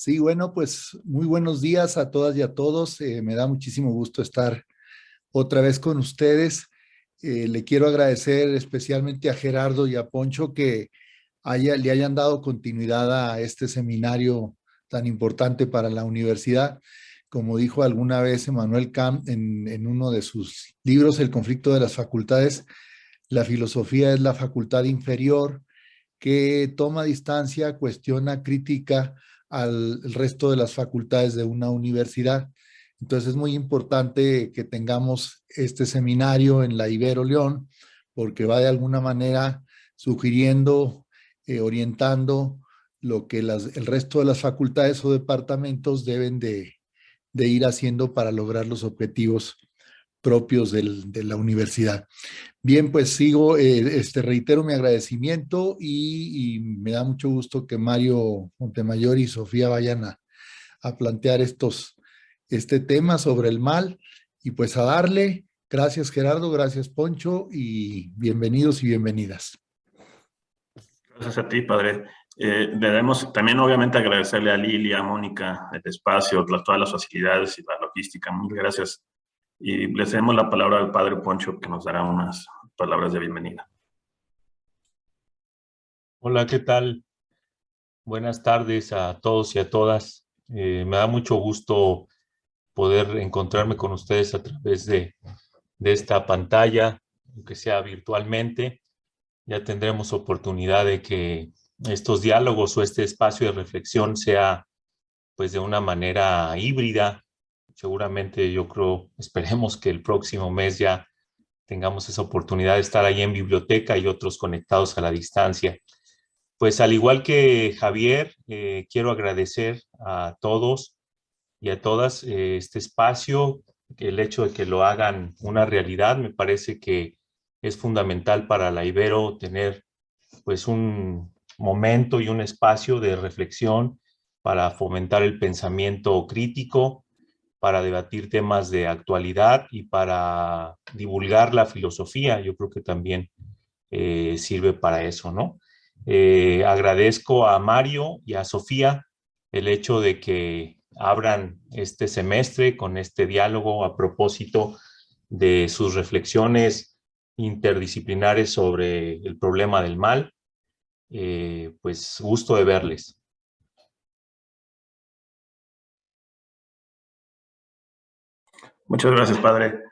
Sí, bueno, pues muy buenos días a todas y a todos. Me da muchísimo gusto estar otra vez con ustedes. Le quiero agradecer especialmente a Gerardo y a Poncho que le hayan dado continuidad a este seminario tan importante para la universidad. Como dijo alguna vez Emmanuel Kant en uno de sus libros, El conflicto de las facultades, la filosofía es la facultad inferior que toma distancia, cuestiona, critica al resto de las facultades de una universidad. Entonces es muy importante que tengamos este seminario en la Ibero León, porque va de alguna manera sugiriendo, orientando lo que el resto de las facultades o departamentos deben de ir haciendo para lograr los objetivos propios de la universidad. Bien, pues sigo, reitero mi agradecimiento y me da mucho gusto que Mario Montemayor y Sofía vayan a plantear este tema sobre el mal y pues a darle. Gracias Gerardo, gracias Poncho y bienvenidos y bienvenidas. Gracias a ti, padre. Debemos también obviamente agradecerle a Lili, a Mónica, el espacio, todas las facilidades y la logística. Muchas gracias. Y le cedemos la palabra al padre Poncho, que nos dará unas palabras de bienvenida. Hola, ¿qué tal? Buenas tardes a todos y a todas. Me da mucho gusto poder encontrarme con ustedes a través de esta pantalla, aunque sea virtualmente. Ya tendremos oportunidad de que estos diálogos o este espacio de reflexión sea pues de una manera híbrida. Seguramente yo creo, esperemos que el próximo mes ya tengamos esa oportunidad de estar ahí en biblioteca y otros conectados a la distancia. Pues al igual que Javier, quiero agradecer a todos y a todas este espacio, el hecho de que lo hagan una realidad. Me parece que es fundamental para la Ibero tener pues un momento y un espacio de reflexión para fomentar el pensamiento crítico, para debatir temas de actualidad y para divulgar la filosofía. Yo creo que también sirve para eso, ¿no? Agradezco a Mario y a Sofía el hecho de que abran este semestre con este diálogo a propósito de sus reflexiones interdisciplinares sobre el problema del mal. Pues gusto de verles. Muchas gracias, padre.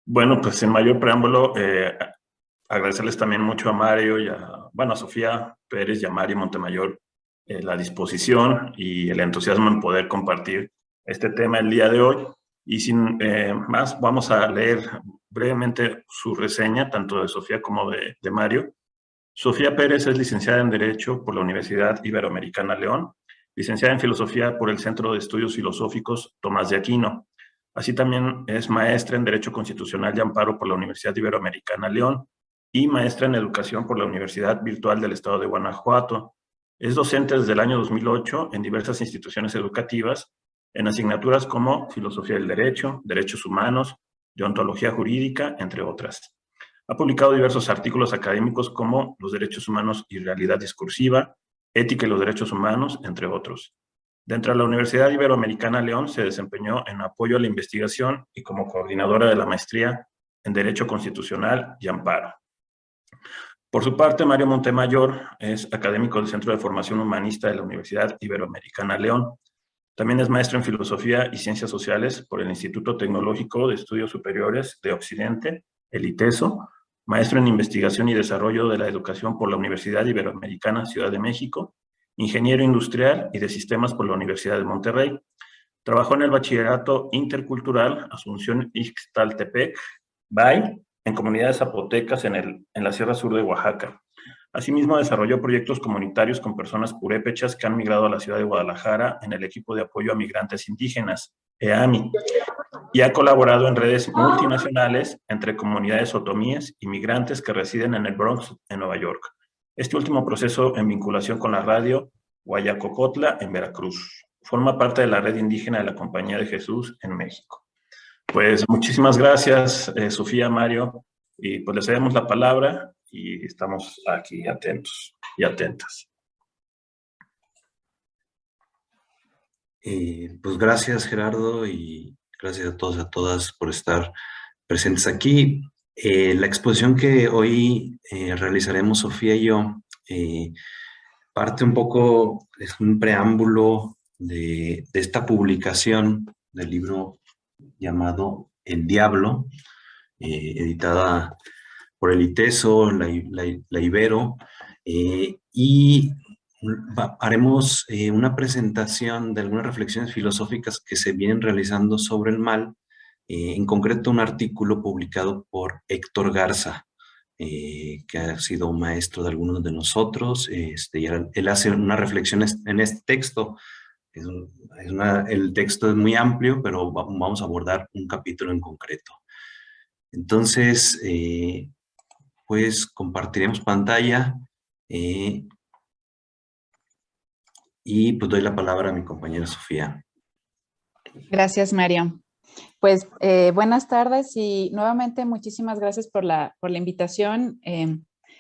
Bueno, pues sin mayor preámbulo, agradecerles también mucho a Mario y a Sofía Pérez y a Mario Montemayor la disposición y el entusiasmo en poder compartir este tema el día de hoy. Y sin más, vamos a leer brevemente su reseña, tanto de Sofía como de Mario. Sofía Pérez es licenciada en Derecho por la Universidad Iberoamericana León, licenciada en Filosofía por el Centro de Estudios Filosóficos Tomás de Aquino. Así también es maestra en Derecho Constitucional y Amparo por la Universidad Iberoamericana León y maestra en Educación por la Universidad Virtual del Estado de Guanajuato. Es docente desde el año 2008 en diversas instituciones educativas, en asignaturas como Filosofía del Derecho, Derechos Humanos, Deontología Jurídica, entre otras. Ha publicado diversos artículos académicos como Los derechos humanos y realidad discursiva, Ética y los derechos humanos, entre otros. Dentro de la Universidad Iberoamericana León se desempeñó en apoyo a la investigación y como coordinadora de la maestría en Derecho Constitucional y Amparo. Por su parte, Mario Montemayor es académico del Centro de Formación Humanista de la Universidad Iberoamericana León. También es maestro en Filosofía y Ciencias Sociales por el Instituto Tecnológico de Estudios Superiores de Occidente, el ITESO, maestro en Investigación y Desarrollo de la Educación por la Universidad Iberoamericana Ciudad de México, ingeniero industrial y de sistemas por la Universidad de Monterrey. Trabajó en el Bachillerato Intercultural Asunción Ixtaltepec, BAI, en comunidades zapotecas en la Sierra Sur de Oaxaca. Asimismo, desarrolló proyectos comunitarios con personas purépechas que han migrado a la ciudad de Guadalajara en el equipo de apoyo a migrantes indígenas, EAMI, y ha colaborado en redes multinacionales entre comunidades otomíes y migrantes que residen en el Bronx, en Nueva York. Este último proceso en vinculación con la radio Guayacocotla, en Veracruz. Forma parte de la red indígena de la Compañía de Jesús en México. Pues muchísimas gracias, Sofía, Mario, y pues les cedemos la palabra y estamos aquí atentos y atentas. Pues gracias, Gerardo, y gracias a todos y a todas por estar presentes aquí. La exposición que hoy realizaremos Sofía y yo parte un poco, es un preámbulo de esta publicación del libro llamado El Diablo, editada por el ITESO, la Ibero, y haremos una presentación de algunas reflexiones filosóficas que se vienen realizando sobre el mal, en concreto un artículo publicado por Héctor Garza, que ha sido un maestro de algunos de nosotros, y él hace unas reflexiones en este texto. El texto es muy amplio, pero vamos a abordar un capítulo en concreto. Entonces, pues compartiremos pantalla y pues doy la palabra a mi compañera Sofía. Gracias, Mario. Pues buenas tardes y nuevamente muchísimas gracias por la invitación.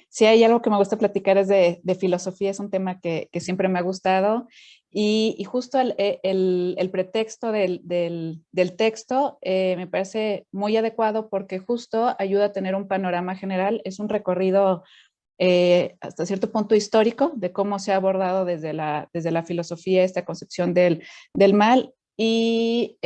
Si hay algo que me gusta platicar es de filosofía, es un tema que siempre me ha gustado y justo el pretexto del texto me parece muy adecuado porque justo ayuda a tener un panorama general, es un recorrido hasta cierto punto histórico de cómo se ha abordado desde la filosofía esta concepción del mal y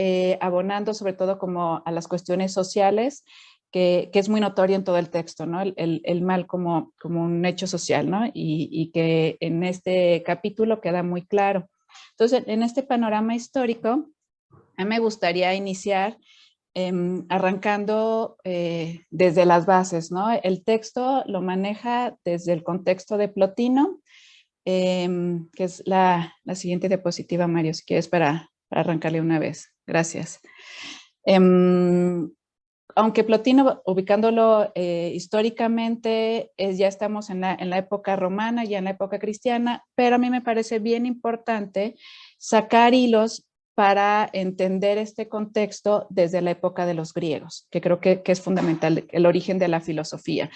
abonando sobre todo como a las cuestiones sociales que es muy notorio en todo el texto, ¿no? El mal como un hecho social, ¿no? Y que en este capítulo queda muy claro. Entonces, en este panorama histórico, a mí me gustaría iniciar arrancando desde las bases, ¿no? El texto lo maneja desde el contexto de Plotino, que es la siguiente diapositiva, Mario, si quieres para arrancarle una vez. Gracias. Aunque Plotino, ubicándolo históricamente, ya estamos en la época romana, ya en la época cristiana, pero a mí me parece bien importante sacar hilos para entender este contexto desde la época de los griegos, que creo que es fundamental, el origen de la filosofía.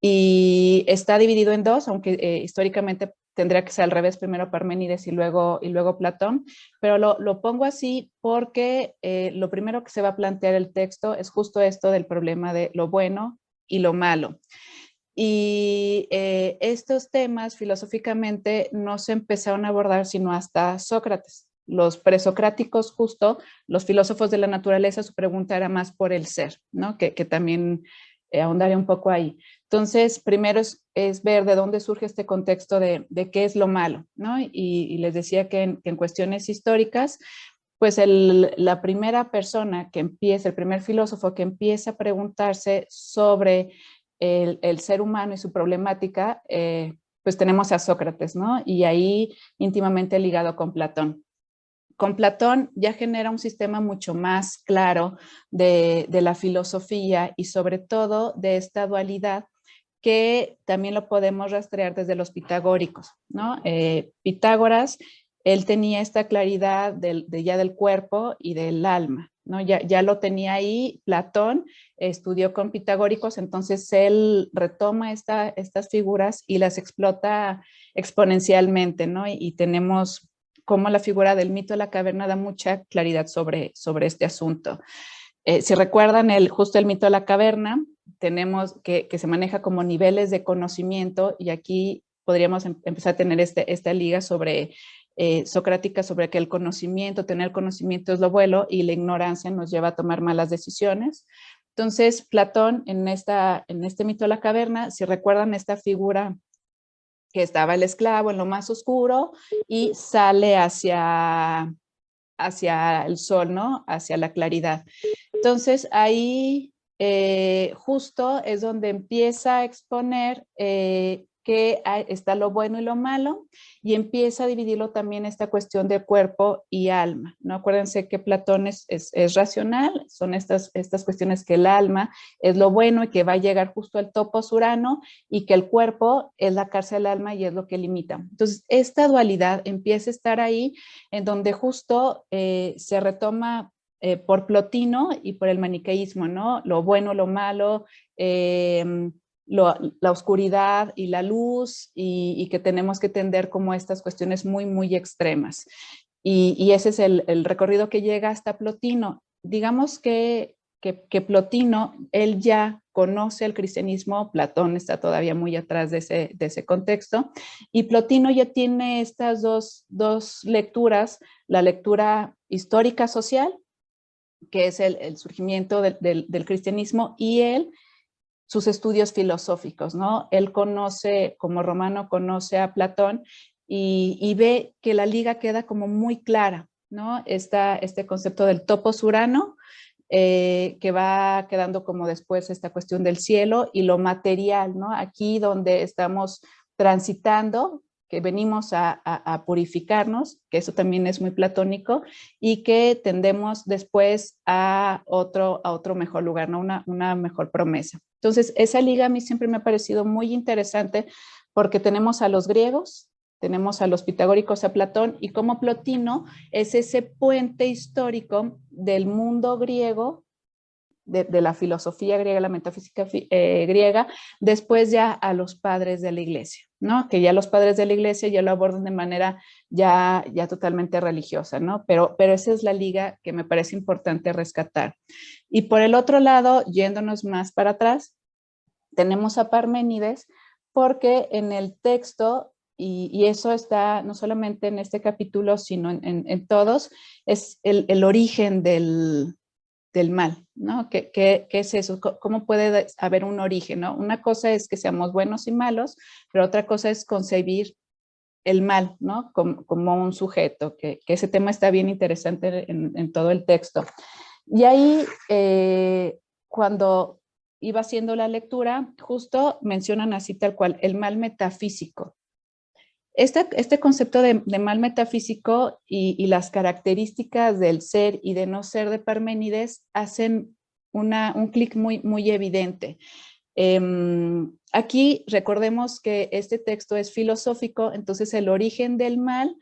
Y está dividido en dos, aunque históricamente tendría que ser al revés, primero Parménides y luego Platón, pero lo pongo así porque lo primero que se va a plantear el texto es justo esto del problema de lo bueno y lo malo. Y estos temas filosóficamente no se empezaron a abordar sino hasta Sócrates. Los presocráticos, justo, los filósofos de la naturaleza, su pregunta era más por el ser, ¿no? Que también ahondaré un poco ahí. Entonces, primero es ver de dónde surge este contexto de qué es lo malo, ¿no? Y les decía que en cuestiones históricas, pues la primera persona que empieza, el primer filósofo que empieza a preguntarse sobre el ser humano y su problemática, pues tenemos a Sócrates, ¿no? Y ahí íntimamente ligado con Platón. Con Platón ya genera un sistema mucho más claro de la filosofía y sobre todo de esta dualidad que también lo podemos rastrear desde los pitagóricos, ¿no? Pitágoras, él tenía esta claridad ya del cuerpo y del alma, ¿no? Ya lo tenía ahí. Platón estudió con pitagóricos, entonces él retoma estas figuras y las explota exponencialmente, ¿no? Y tenemos como la figura del mito de la caverna da mucha claridad sobre este asunto. Si recuerdan justo el mito de la caverna, tenemos que se maneja como niveles de conocimiento y aquí podríamos empezar a tener esta liga sobre socrática sobre que el conocimiento, tener conocimiento es lo bueno y la ignorancia nos lleva a tomar malas decisiones. Entonces, Platón en este mito de la caverna, si recuerdan esta figura que estaba el esclavo en lo más oscuro y sale hacia el sol, ¿no? Hacia la claridad. Entonces ahí justo es donde empieza a exponer que está lo bueno y lo malo y empieza a dividirlo también esta cuestión de cuerpo y alma, ¿no? Acuérdense que Platón es racional, son estas cuestiones que el alma es lo bueno y que va a llegar justo al topos Urano y que el cuerpo es la cárcel del alma y es lo que limita. Entonces esta dualidad empieza a estar ahí en donde justo se retoma por Plotino y por el maniqueísmo, ¿no? Lo bueno, lo malo, la oscuridad y la luz y que tenemos que tender como estas cuestiones muy, muy extremas. y ese es el recorrido que llega hasta Plotino. Digamos que Plotino, él ya conoce el cristianismo, Platón está todavía muy atrás de ese contexto, y Plotino ya tiene estas dos lecturas, la lectura histórica social, que es el surgimiento del cristianismo, y sus estudios filosóficos, ¿no? Él conoce, como romano, conoce a Platón y ve que la liga queda como muy clara, ¿no? Este concepto del topos urano, que va quedando como después esta cuestión del cielo y lo material, ¿no? Aquí donde estamos transitando, que venimos a purificarnos, que eso también es muy platónico, y que tendemos después a otro mejor lugar, ¿no? Una mejor promesa. Entonces, esa liga a mí siempre me ha parecido muy interesante porque tenemos a los griegos, tenemos a los pitagóricos, a Platón, y como Plotino es ese puente histórico del mundo griego, de la filosofía griega, la metafísica griega, después ya a los padres de la iglesia, ¿no? Que ya los padres de la iglesia ya lo abordan de manera ya totalmente religiosa, ¿no? Pero esa es la liga que me parece importante rescatar. Y por el otro lado, yéndonos más para atrás, tenemos a Parménides, porque en el texto, y eso está no solamente en este capítulo, sino en todos, es el origen del mal, ¿no? ¿Qué es eso? ¿Cómo puede haber un origen, ¿no? Una cosa es que seamos buenos y malos, pero otra cosa es concebir el mal, ¿no? Como un sujeto, que ese tema está bien interesante en todo el texto. Y ahí, cuando iba haciendo la lectura, justo mencionan así tal cual, el mal metafísico. Este concepto de mal metafísico y las características del ser y de no ser de Parménides hacen un clic muy evidente. Aquí recordemos que este texto es filosófico, entonces el origen del mal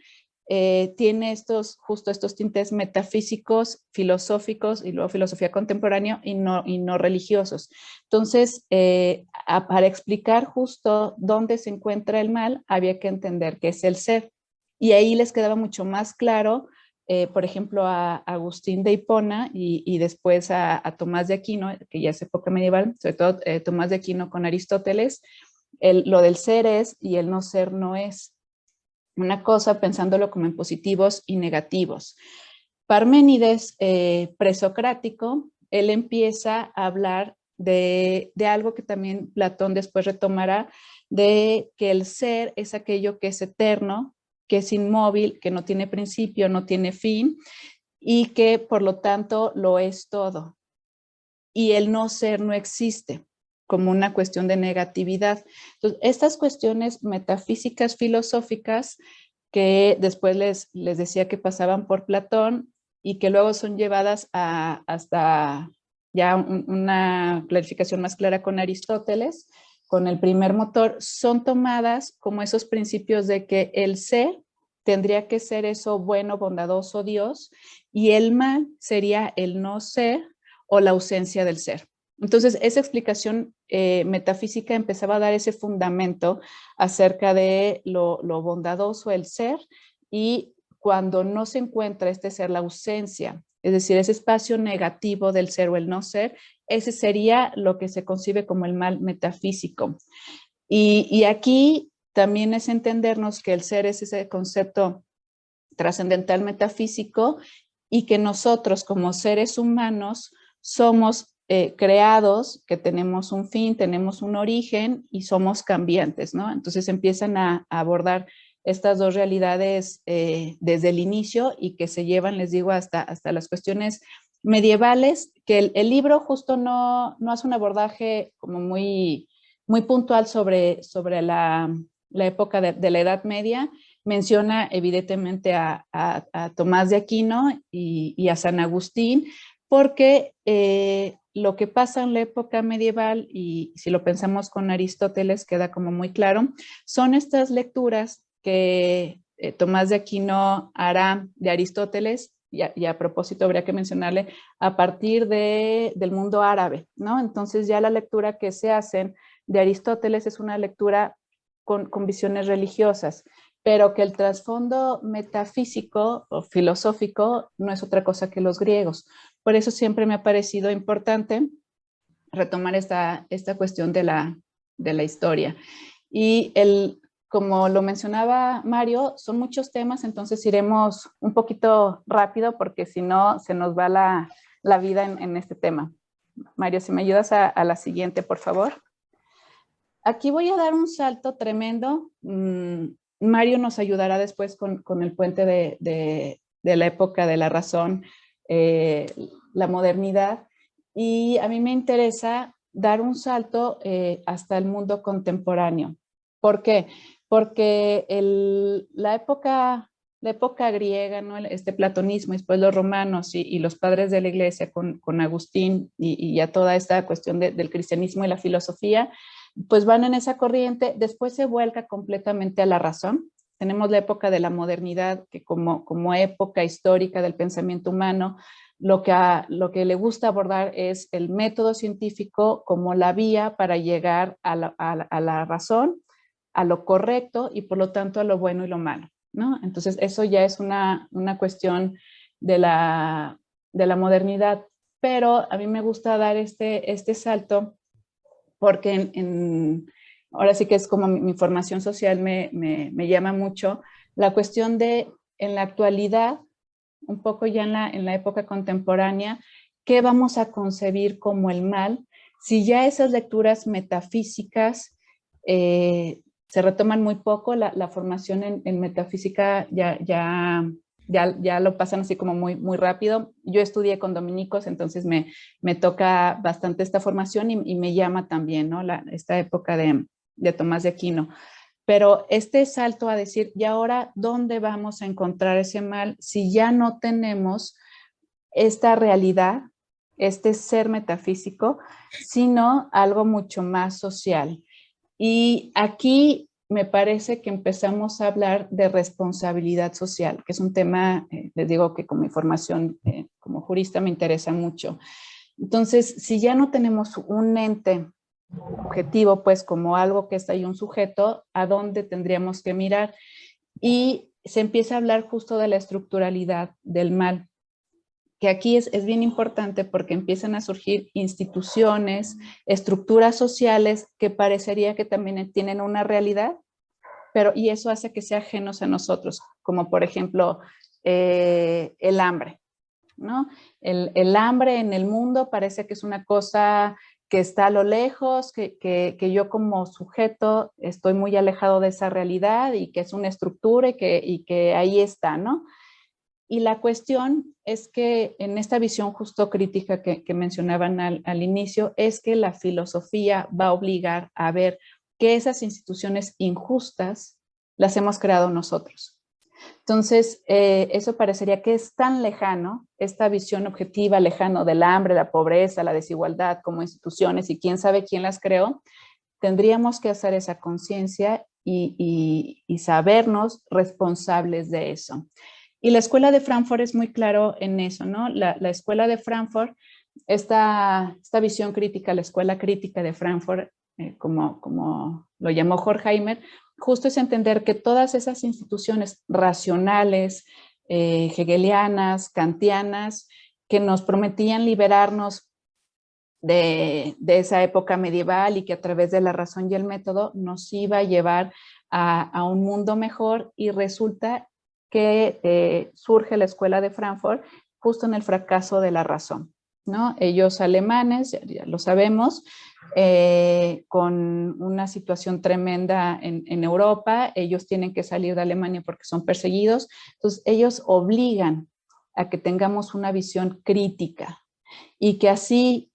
tiene justo estos tintes metafísicos, filosóficos y luego filosofía contemporánea y no religiosos. Entonces, para explicar justo dónde se encuentra el mal, había que entender qué es el ser. Y ahí les quedaba mucho más claro, por ejemplo, a Agustín de Hipona y después a Tomás de Aquino, que ya es época medieval, sobre todo Tomás de Aquino con Aristóteles, lo del ser es y el no ser no es. Una cosa pensándolo como en positivos y negativos. Parménides, presocrático, él empieza a hablar de algo que también Platón después retomará, de que el ser es aquello que es eterno, que es inmóvil, que no tiene principio, no tiene fin, y que por lo tanto lo es todo. Y el no ser no existe, como una cuestión de negatividad. Entonces, estas cuestiones metafísicas, filosóficas, que después les decía que pasaban por Platón y que luego son llevadas hasta ya una clarificación más clara con Aristóteles, con el primer motor, son tomadas como esos principios de que el ser tendría que ser eso bueno, bondadoso Dios, y el mal sería el no ser o la ausencia del ser. Entonces, esa explicación metafísica empezaba a dar ese fundamento acerca de lo bondadoso, el ser, y cuando no se encuentra este ser, la ausencia, es decir, ese espacio negativo del ser o el no ser, ese sería lo que se concibe como el mal metafísico. Y aquí también es entendernos que el ser es ese concepto trascendental metafísico y que nosotros como seres humanos somos creados, que tenemos un fin, tenemos un origen y somos cambiantes, ¿no? Entonces empiezan a abordar estas dos realidades desde el inicio y que se llevan, les digo, hasta las cuestiones medievales, que el libro justo no hace un abordaje como muy puntual sobre la época de la Edad Media. Menciona evidentemente a Tomás de Aquino y a San Agustín, porque lo que pasa en la época medieval, y si lo pensamos con Aristóteles queda como muy claro, son estas lecturas que Tomás de Aquino hará de Aristóteles, y a propósito habría que mencionarle, a partir del mundo árabe, ¿no? Entonces ya la lectura que se hacen de Aristóteles es una lectura con visiones religiosas, pero que el trasfondo metafísico o filosófico no es otra cosa que los griegos. Por eso siempre me ha parecido importante retomar esta cuestión de la historia. Y como lo mencionaba Mario, son muchos temas, entonces iremos un poquito rápido porque si no se nos va la vida en este tema. Mario, si me ayudas a la siguiente, por favor. Aquí voy a dar un salto tremendo. Mario nos ayudará después con el puente de la época de la razón, la modernidad. Y a mí me interesa dar un salto hasta el mundo contemporáneo. ¿Por qué? Porque la época griega, ¿no? Este platonismo, y después los romanos y los padres de la iglesia con Agustín y ya toda esta cuestión del cristianismo y la filosofía, pues van en esa corriente, después se vuelca completamente a la razón. Tenemos la época de la modernidad, que como época histórica del pensamiento humano, lo que le gusta abordar es el método científico como la vía para llegar a la razón, a lo correcto y por lo tanto a lo bueno y lo malo, ¿no? Entonces eso ya es una cuestión de la modernidad, pero a mí me gusta dar este salto porque ahora sí que es como mi formación social me llama mucho la cuestión de en la actualidad, un poco ya en la época contemporánea, ¿qué vamos a concebir como el mal? Si ya esas lecturas metafísicas se retoman muy poco, la formación en metafísica ya lo pasan así como muy, muy rápido. Yo estudié con dominicos, entonces me toca bastante esta formación y me llama también, ¿no? Esta época de Tomás de Aquino. Pero este salto a decir, ¿y ahora dónde vamos a encontrar ese mal si ya no tenemos esta realidad, este ser metafísico, sino algo mucho más social? Y aquí me parece que empezamos a hablar de responsabilidad social, que es un tema, les digo que con mi formación como jurista me interesa mucho. Entonces, si ya no tenemos un ente objetivo, pues como algo que está ahí un sujeto, ¿a dónde tendríamos que mirar? Y se empieza a hablar justo de la estructuralidad del mal, que aquí es bien importante porque empiezan a surgir instituciones, estructuras sociales que parecería que también tienen una realidad, y eso hace que sea ajenos a nosotros, como por ejemplo el hambre, ¿no? El hambre en el mundo parece que es una cosa que está a lo lejos, que yo como sujeto estoy muy alejado de esa realidad y que es una estructura y que ahí está, ¿no? Y la cuestión es que en esta visión justo crítica que mencionaban al inicio, es que la filosofía va a obligar a ver que esas instituciones injustas las hemos creado nosotros. Entonces, eso parecería que es tan lejano, esta visión objetiva, lejano del hambre, la pobreza, la desigualdad como instituciones y quién sabe quién las creó. Tendríamos que hacer esa conciencia y sabernos responsables de eso. Y la escuela de Frankfurt es muy claro en eso, ¿no? La escuela de Frankfurt, esta visión crítica, la escuela crítica de Frankfurt, como lo llamó Horkheimer, justo es entender que todas esas instituciones racionales, hegelianas, kantianas, que nos prometían liberarnos de esa época medieval y que a través de la razón y el método nos iba a llevar a un mundo mejor, y resulta que surge la escuela de Frankfurt justo en el fracaso de la razón, ¿no? Ellos alemanes, ya lo sabemos, con una situación tremenda en Europa, ellos tienen que salir de Alemania porque son perseguidos, entonces ellos obligan a que tengamos una visión crítica y que así,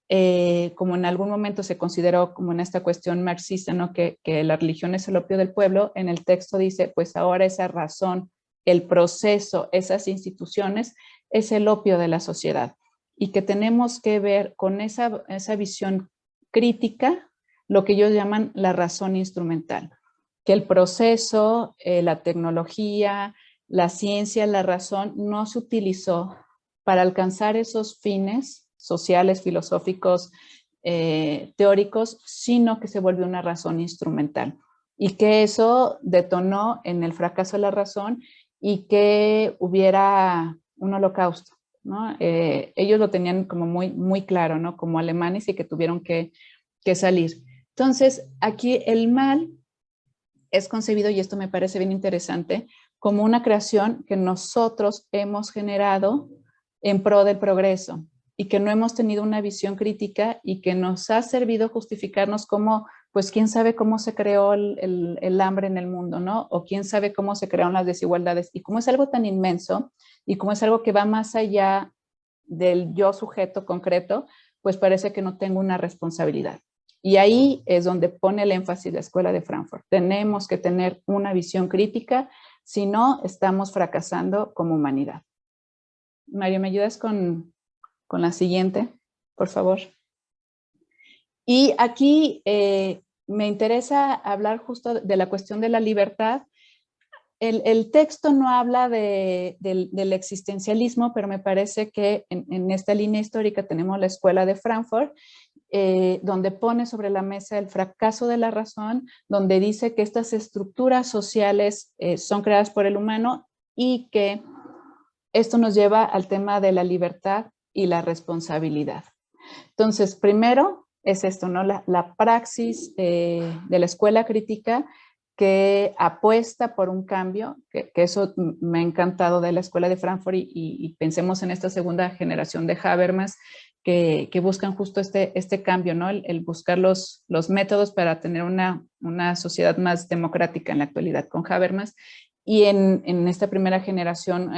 como en algún momento se consideró como en esta cuestión marxista, ¿no? que la religión es el opio del pueblo, en el texto dice, pues ahora esa razón, el proceso, esas instituciones, es el opio de la sociedad y que tenemos que ver con esa visión crítica lo que ellos llaman la razón instrumental, que el proceso, la tecnología, la ciencia, la razón no se utilizó para alcanzar esos fines sociales, filosóficos, teóricos, sino que se volvió una razón instrumental. y que eso detonó en el fracaso de la razón y que hubiera un holocausto, ¿no? Ellos lo tenían como muy claro, ¿no? Como alemanes, y que tuvieron que salir. Entonces, aquí el mal es concebido, y esto me parece bien interesante, como una creación que nosotros hemos generado en pro del progreso y que no hemos tenido una visión crítica y que nos ha servido justificarnos como, pues quién sabe cómo se creó el hambre en el mundo, ¿no? O quién sabe cómo se crearon las desigualdades. Y como es algo tan inmenso y como es algo que va más allá del yo sujeto concreto, pues parece que no tengo una responsabilidad. Y ahí es donde pone el énfasis la Escuela de Frankfurt. Tenemos que tener una visión crítica, si no, estamos fracasando como humanidad. Mario, ¿me ayudas con la siguiente, por favor? Y aquí me interesa hablar justo de la cuestión de la libertad. El texto no habla del existencialismo, pero me parece que en esta línea histórica tenemos la Escuela de Frankfurt, donde pone sobre la mesa el fracaso de la razón, donde dice que estas estructuras sociales son creadas por el humano y que esto nos lleva al tema de la libertad y la responsabilidad. Entonces, primero es esto, ¿no? La praxis de la escuela crítica que apuesta por un cambio, que eso me ha encantado de la Escuela de Frankfurt, y pensemos en esta segunda generación de Habermas que buscan justo este cambio, ¿no? El buscar los métodos para tener una sociedad más democrática en la actualidad con Habermas. Y en esta primera generación,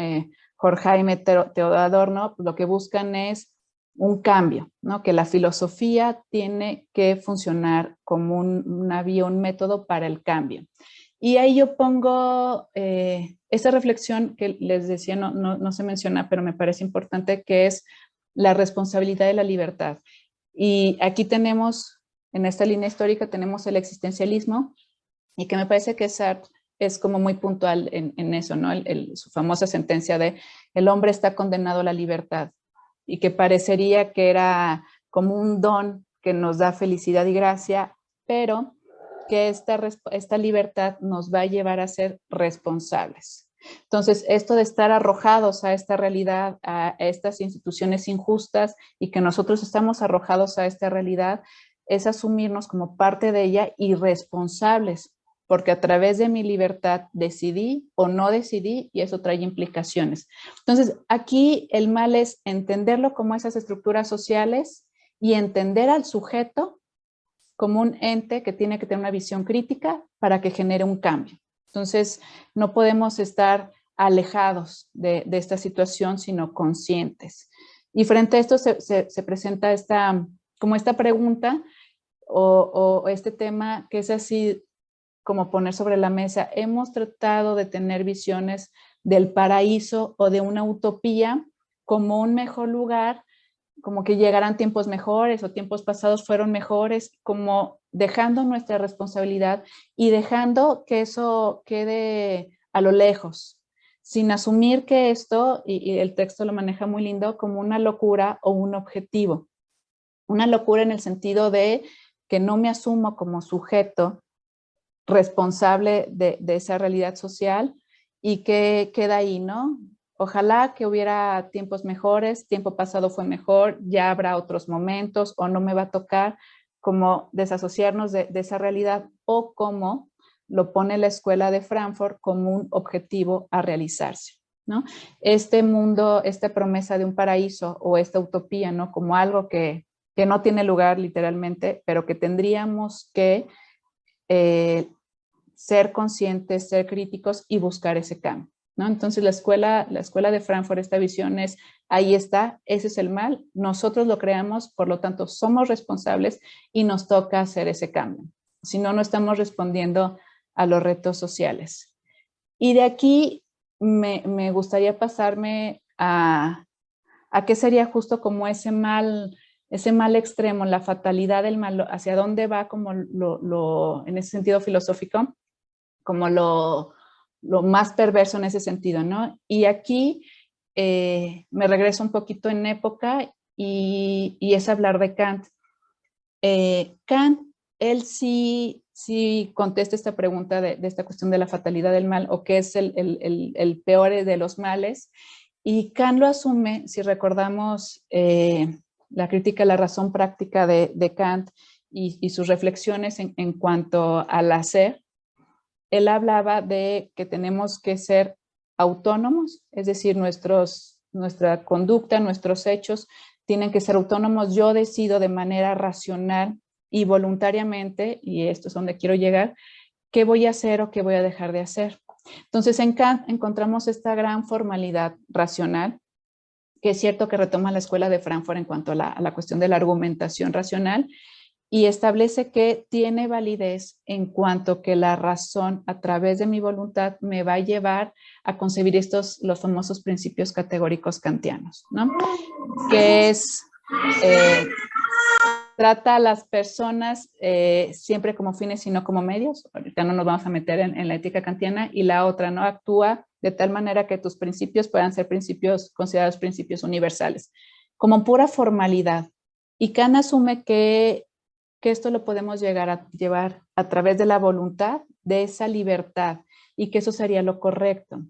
Horkheimer, Theodor Adorno, lo que buscan es un cambio, ¿no? Que la filosofía tiene que funcionar como una vía, un método para el cambio. Y ahí yo pongo esa reflexión que les decía, no se menciona, pero me parece importante, que es la responsabilidad de la libertad. Y aquí tenemos, en esta línea histórica, tenemos el existencialismo, y que me parece que Sartre es como muy puntual en eso, ¿no? Su famosa sentencia de el hombre está condenado a la libertad, y que parecería que era como un don que nos da felicidad y gracia, pero que esta libertad nos va a llevar a ser responsables. Entonces, esto de estar arrojados a esta realidad, a estas instituciones injustas, y que nosotros estamos arrojados a esta realidad, es asumirnos como parte de ella y responsables, porque a través de mi libertad decidí o no decidí, y eso trae implicaciones. Entonces, aquí el mal es entenderlo como esas estructuras sociales y entender al sujeto como un ente que tiene que tener una visión crítica para que genere un cambio. Entonces, no podemos estar alejados de esta situación, sino conscientes. Y frente a esto se presenta como esta pregunta o este tema, que es así como poner sobre la mesa. Hemos tratado de tener visiones del paraíso o de una utopía como un mejor lugar, como que llegarán tiempos mejores o tiempos pasados fueron mejores, como dejando nuestra responsabilidad y dejando que eso quede a lo lejos, sin asumir que esto, y el texto lo maneja muy lindo, como una locura o un objetivo. Una locura en el sentido de que no me asumo como sujeto responsable de esa realidad social, y que queda ahí, ¿no? Ojalá que hubiera tiempos mejores, tiempo pasado fue mejor, ya habrá otros momentos, o no me va a tocar, como desasociarnos de esa realidad, o como lo pone la Escuela de Frankfurt como un objetivo a realizarse, ¿no? Este mundo, esta promesa de un paraíso o esta utopía, ¿no? Como algo que no tiene lugar literalmente, pero que tendríamos que ser conscientes, ser críticos y buscar ese cambio, ¿no? Entonces la escuela de Frankfurt, esta visión es, ahí está, ese es el mal, nosotros lo creamos, por lo tanto somos responsables y nos toca hacer ese cambio. Si no, no estamos respondiendo a los retos sociales. Y de aquí me gustaría pasarme a qué sería justo como ese mal extremo, la fatalidad del mal, hacia dónde va como en ese sentido filosófico, como lo más perverso en ese sentido, ¿no? Y aquí me regreso un poquito en época y es hablar de Kant. Kant, él sí sí contesta esta pregunta de esta cuestión de la fatalidad del mal o qué es el peor de los males. Y Kant lo asume, si recordamos la crítica a la razón práctica de Kant y sus reflexiones en cuanto al hacer. Él hablaba de que tenemos que ser autónomos, es decir, nuestra conducta, nuestros hechos tienen que ser autónomos. Yo decido de manera racional y voluntariamente, y esto es donde quiero llegar, qué voy a hacer o qué voy a dejar de hacer. Entonces en Kant encontramos esta gran formalidad racional, que es cierto que retoma la escuela de Frankfurt en cuanto a la cuestión de la argumentación racional, y establece que tiene validez en cuanto que la razón a través de mi voluntad me va a llevar a concebir los famosos principios categóricos kantianos, ¿no? Que es, trata a las personas siempre como fines y no como medios. Ahorita no nos vamos a meter en la ética kantiana. Y la otra, ¿no? Actúa de tal manera que tus principios puedan ser principios considerados principios universales, como pura formalidad. Y Kant asume que esto lo podemos llegar a llevar a través de la voluntad, de esa libertad, y que eso sería lo correcto.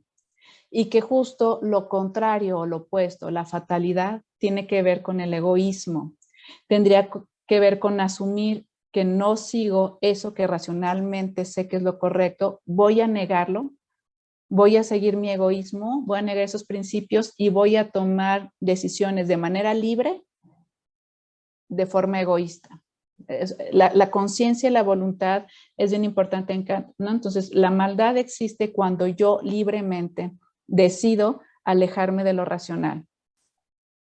Y que justo lo contrario o lo opuesto, la fatalidad, tiene que ver con el egoísmo. Tendría que ver con asumir que no sigo eso que racionalmente sé que es lo correcto, voy a negarlo, voy a seguir mi egoísmo, voy a negar esos principios y voy a tomar decisiones de manera libre, de forma egoísta. La conciencia y la voluntad es bien importante en Kant, ¿no? Entonces, la maldad existe cuando yo libremente decido alejarme de lo racional.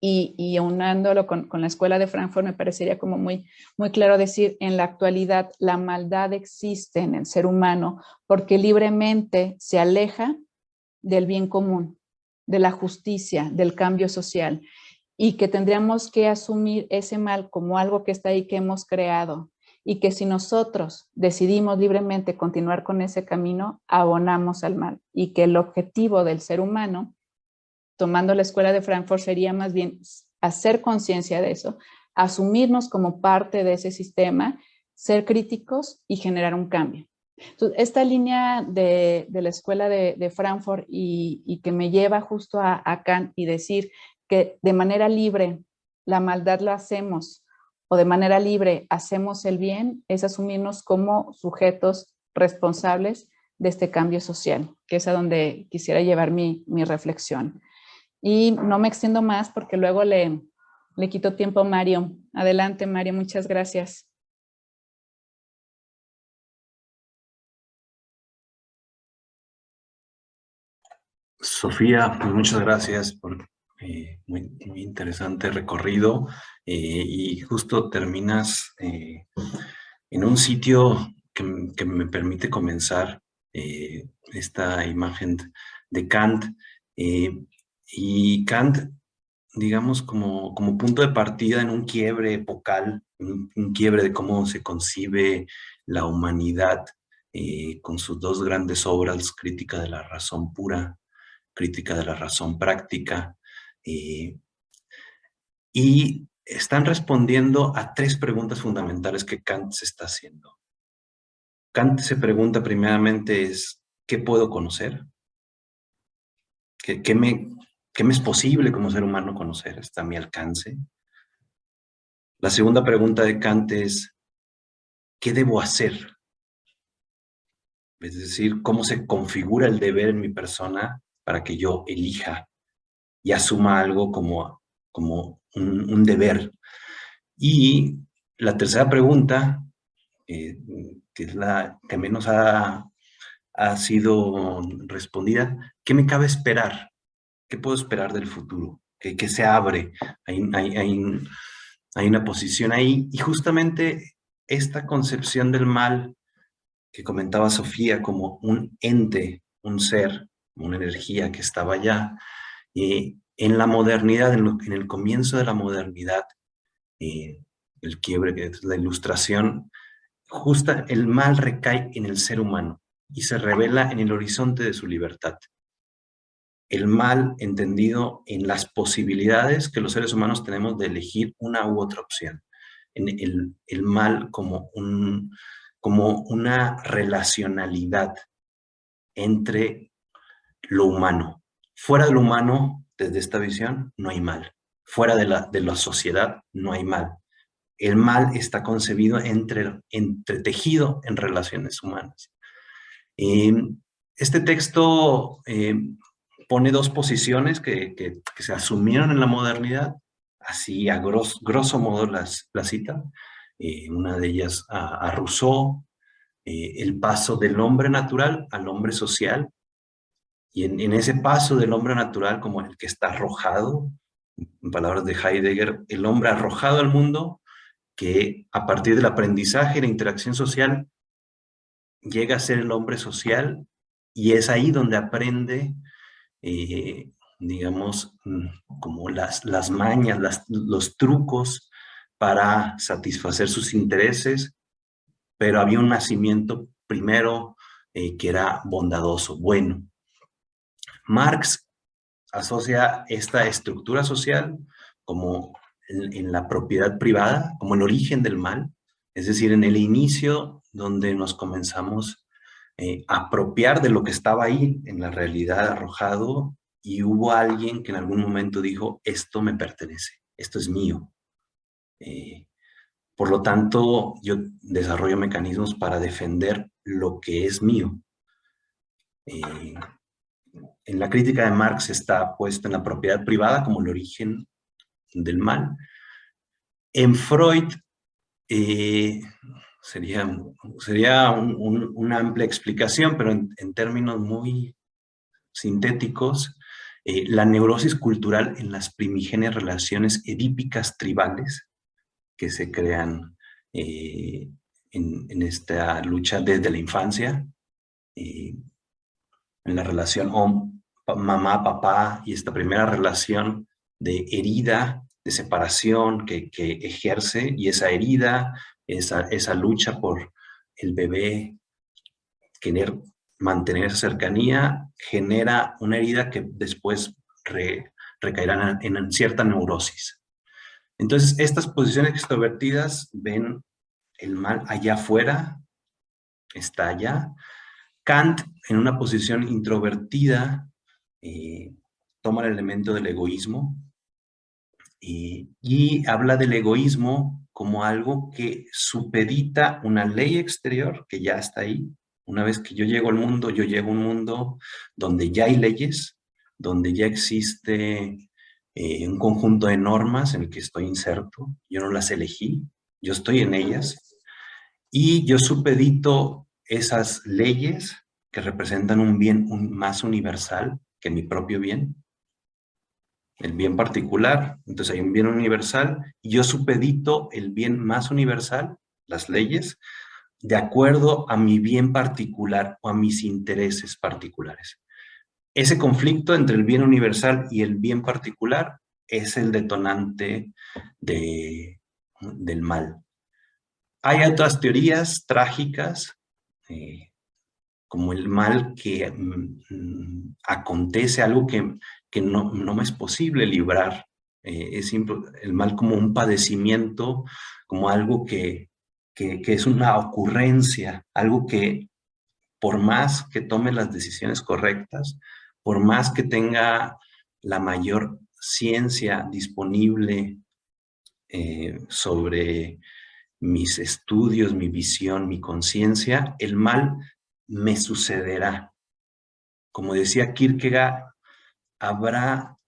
Y aunándolo con la escuela de Frankfurt, me parecería como muy claro decir, en la actualidad la maldad existe en el ser humano porque libremente se aleja del bien común, de la justicia, del cambio social, y que tendríamos que asumir ese mal como algo que está ahí, que hemos creado, y que si nosotros decidimos libremente continuar con ese camino, abonamos al mal, y que el objetivo del ser humano, tomando la escuela de Frankfurt, sería más bien hacer conciencia de eso, asumirnos como parte de ese sistema, ser críticos y generar un cambio. Entonces, esta línea de la escuela de Frankfurt y que me lleva justo a Kant y decir que de manera libre la maldad la hacemos o de manera libre hacemos el bien, es asumirnos como sujetos responsables de este cambio social, que es a donde quisiera llevar mi reflexión. Y no me extiendo más porque luego le quito tiempo a Mario. Adelante, Mario, muchas gracias. Sofía, pues muchas gracias por muy interesante recorrido y justo terminas en un sitio que me permite comenzar esta imagen de Kant. Y Kant, digamos, como punto de partida en un quiebre epocal, un quiebre de cómo se concibe la humanidad con sus dos grandes obras, Crítica de la razón pura, Crítica de la razón práctica, y están respondiendo a tres preguntas fundamentales que Kant se está haciendo. Kant se pregunta primeramente ¿qué puedo conocer? ¿Qué me es posible como ser humano conocer? ¿Está a mi alcance? La segunda pregunta de Kant es ¿qué debo hacer? Es decir, ¿cómo se configura el deber en mi persona para que yo elija y asuma algo como un deber? Y la tercera pregunta, que es la que menos ha sido respondida, ¿qué me cabe esperar? ¿Qué puedo esperar del futuro? ¿Qué se abre? Hay una posición ahí. Y justamente esta concepción del mal que comentaba Sofía como un ente, un ser, una energía que estaba allá, en la modernidad, en el comienzo de la modernidad, el quiebre, que es la ilustración, justa el mal recae en el ser humano y se revela en el horizonte de su libertad. El mal entendido en las posibilidades que los seres humanos tenemos de elegir una u otra opción. En el mal como como una relacionalidad entre lo humano. Fuera de lo humano, desde esta visión, no hay mal. Fuera de la sociedad, no hay mal. El mal está concebido entretejido en relaciones humanas. Este texto pone dos posiciones que se asumieron en la modernidad, así a grosso modo las cita. Una de ellas a Rousseau, el paso del hombre natural al hombre social, y en ese paso del hombre natural como el que está arrojado, en palabras de Heidegger, el hombre arrojado al mundo, que a partir del aprendizaje y la interacción social llega a ser el hombre social, y es ahí donde aprende, digamos, como las mañas, los trucos para satisfacer sus intereses, pero había un nacimiento primero que era bondadoso, bueno. Marx asocia esta estructura social como en la propiedad privada, como el origen del mal, es decir, en el inicio donde nos comenzamos a apropiar de lo que estaba ahí en la realidad arrojado, y hubo alguien que en algún momento dijo, esto me pertenece, esto es mío. Por lo tanto, yo desarrollo mecanismos para defender lo que es mío. En la crítica de Marx está puesta en la propiedad privada como el origen del mal. En Freud sería una amplia explicación, pero en términos muy sintéticos, la neurosis cultural en las primigenias relaciones edípicas tribales que se crean en esta lucha desde la infancia, en la relación mamá, papá, y esta primera relación de herida, de separación que ejerce, y esa herida, esa lucha por el bebé, querer mantener esa cercanía, genera una herida que después recaerá en cierta neurosis. Entonces, estas posiciones extrovertidas ven el mal allá afuera, está allá. Kant, en una posición introvertida, toma el elemento del egoísmo y habla del egoísmo como algo que supedita una ley exterior que ya está ahí. Una vez que yo llego al mundo, yo llego a un mundo donde ya hay leyes, donde ya existe un conjunto de normas en el que estoy inserto. Yo no las elegí, yo estoy en ellas. Y yo supedito esas leyes que representan un bien más universal que mi propio bien, el bien particular. Entonces hay un bien universal y yo supedito el bien más universal, las leyes, de acuerdo a mi bien particular o a mis intereses particulares. Ese conflicto entre el bien universal y el bien particular es el detonante del mal. Hay otras teorías trágicas, como el mal que acontece, algo que no me es posible librar. El mal como un padecimiento, como algo que es una ocurrencia, algo que por más que tome las decisiones correctas, por más que tenga la mayor ciencia disponible sobre mis estudios, mi visión, mi conciencia, el mal me sucederá. Como decía Kierkegaard, habrá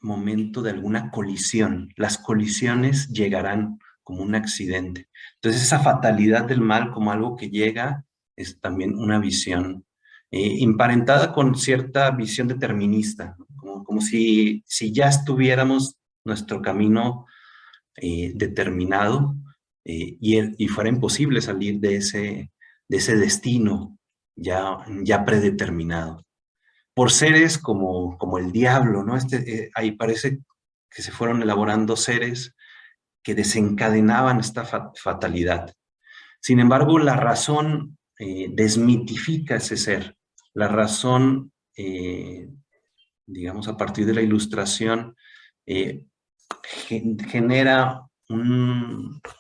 momento de alguna colisión. Las colisiones llegarán como un accidente. Entonces esa fatalidad del mal como algo que llega es también una visión emparentada con cierta visión determinista, ¿no? como si ya estuviéramos nuestro camino determinado y fuera imposible salir de ese destino ya predeterminado. Por seres como el diablo, ¿no? Ahí parece que se fueron elaborando seres que desencadenaban esta fatalidad. Sin embargo, la razón desmitifica ese ser. La razón, digamos, a partir de la ilustración, genera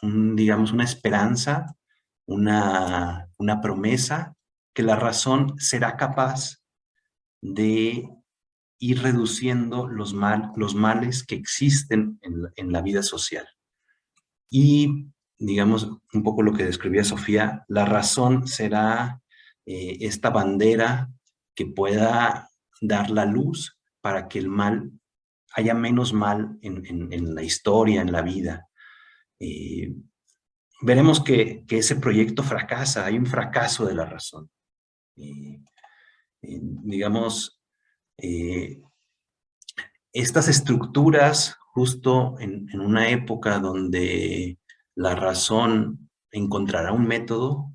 digamos, una esperanza una promesa que la razón será capaz de ir reduciendo los males que existen en la vida social. Y, digamos, un poco lo que describía Sofía, la razón será esta bandera que pueda dar la luz para que el mal, haya menos mal en la historia, en la vida. Veremos que ese proyecto fracasa, hay un fracaso de la razón. Digamos, estas estructuras, justo en una época donde la razón encontrará un método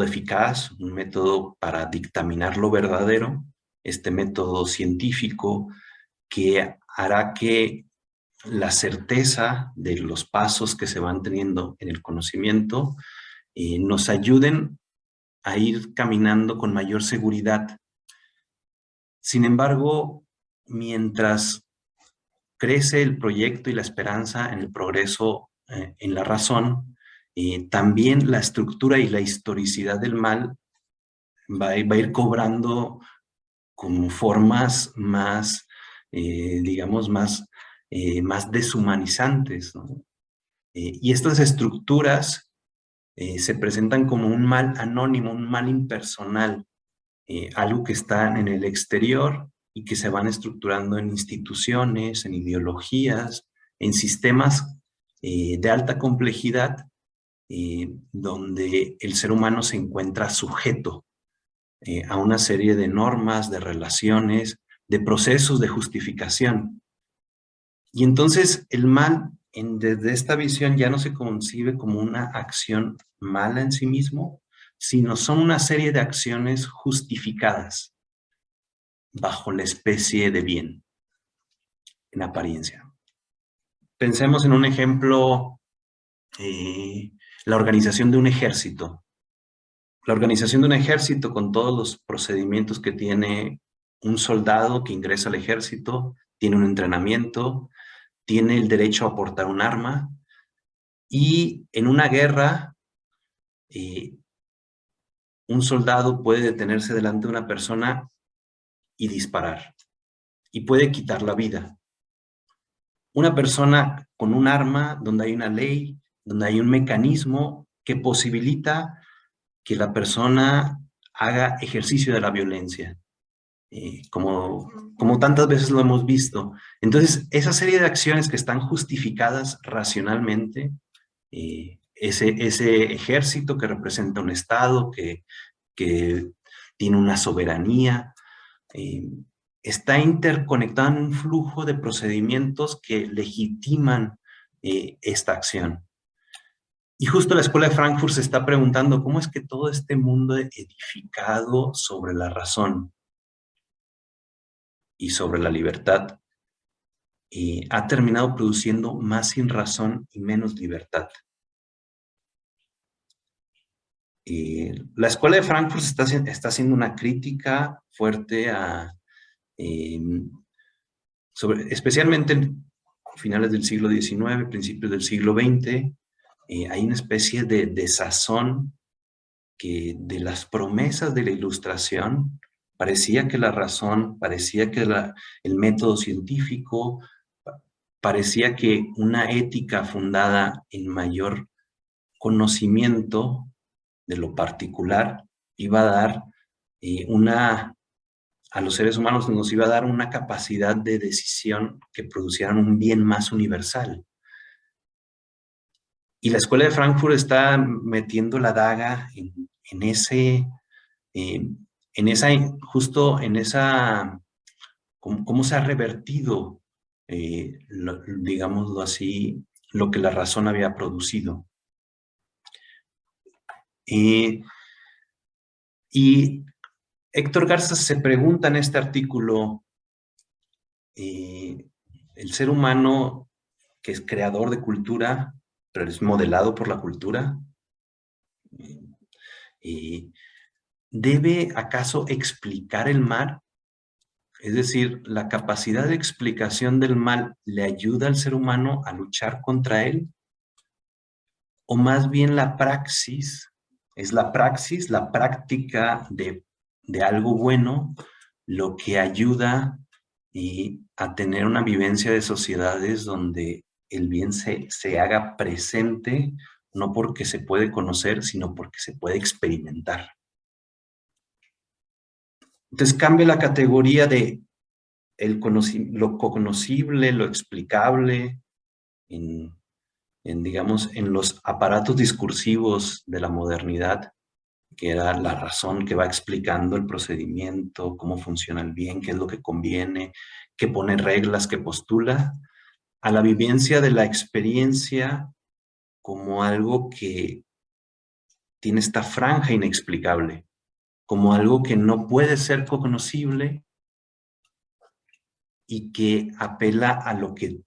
eficaz, un método para dictaminar lo verdadero, este método científico que hará que la certeza de los pasos que se van teniendo en el conocimiento nos ayuden a ir caminando con mayor seguridad. Sin embargo, mientras crece el proyecto y la esperanza en el progreso en la razón, también la estructura y la historicidad del mal va a ir cobrando como formas más, digamos, más deshumanizantes, ¿no? Y estas estructuras se presentan como un mal anónimo, un mal impersonal, algo que está en el exterior y que se van estructurando en instituciones, en ideologías, en sistemas de alta complejidad, donde el ser humano se encuentra sujeto a una serie de normas, de relaciones, de procesos de justificación. Y entonces el mal, desde esta visión, ya no se concibe como una acción mala en sí mismo, sino son una serie de acciones justificadas bajo la especie de bien, en apariencia. Pensemos en un ejemplo, la organización de un ejército. La organización de un ejército con todos los procedimientos que tiene un soldado que ingresa al ejército, tiene un entrenamiento, tiene el derecho a portar un arma, y en una guerra un soldado puede detenerse delante de una persona y disparar, y puede quitar la vida. Una persona con un arma, donde hay una ley, donde hay un mecanismo que posibilita que la persona haga ejercicio de la violencia, como tantas veces lo hemos visto. Entonces, esa serie de acciones que están justificadas racionalmente, ese ejército que representa un Estado, que tiene una soberanía, está interconectado en un flujo de procedimientos que legitiman esta acción. Y justo la Escuela de Frankfurt se está preguntando cómo es que todo este mundo edificado sobre la razón y sobre la libertad ha terminado produciendo más sin razón y menos libertad. La Escuela de Frankfurt está haciendo una crítica fuerte especialmente en finales del siglo XIX, principios del siglo XX, hay una especie de desazón que de las promesas de la Ilustración parecía que la razón, parecía que el método científico, parecía que una ética fundada en mayor conocimiento de lo particular iba a dar a los seres humanos nos iba a dar una capacidad de decisión que producieran un bien más universal. Y la Escuela de Frankfurt está metiendo la daga cómo se ha revertido, digámoslo así, lo que la razón había producido. Y Héctor Garza se pregunta en este artículo, el ser humano que es creador de cultura, pero es modelado por la cultura, ¿debe acaso explicar el mal? Es decir, ¿la capacidad de explicación del mal le ayuda al ser humano a luchar contra él? o más bien la praxis, es la praxis, la práctica de algo bueno, lo que ayuda a tener una vivencia de sociedades donde el bien se haga presente, no porque se puede conocer, sino porque se puede experimentar. Entonces cambia la categoría de lo conocible, lo explicable, digamos, en los aparatos discursivos de la modernidad, que era la razón que va explicando el procedimiento, cómo funciona el bien, qué es lo que conviene, que pone reglas, que postula, a la vivencia de la experiencia como algo que tiene esta franja inexplicable, como algo que no puede ser conocible y que apela a lo que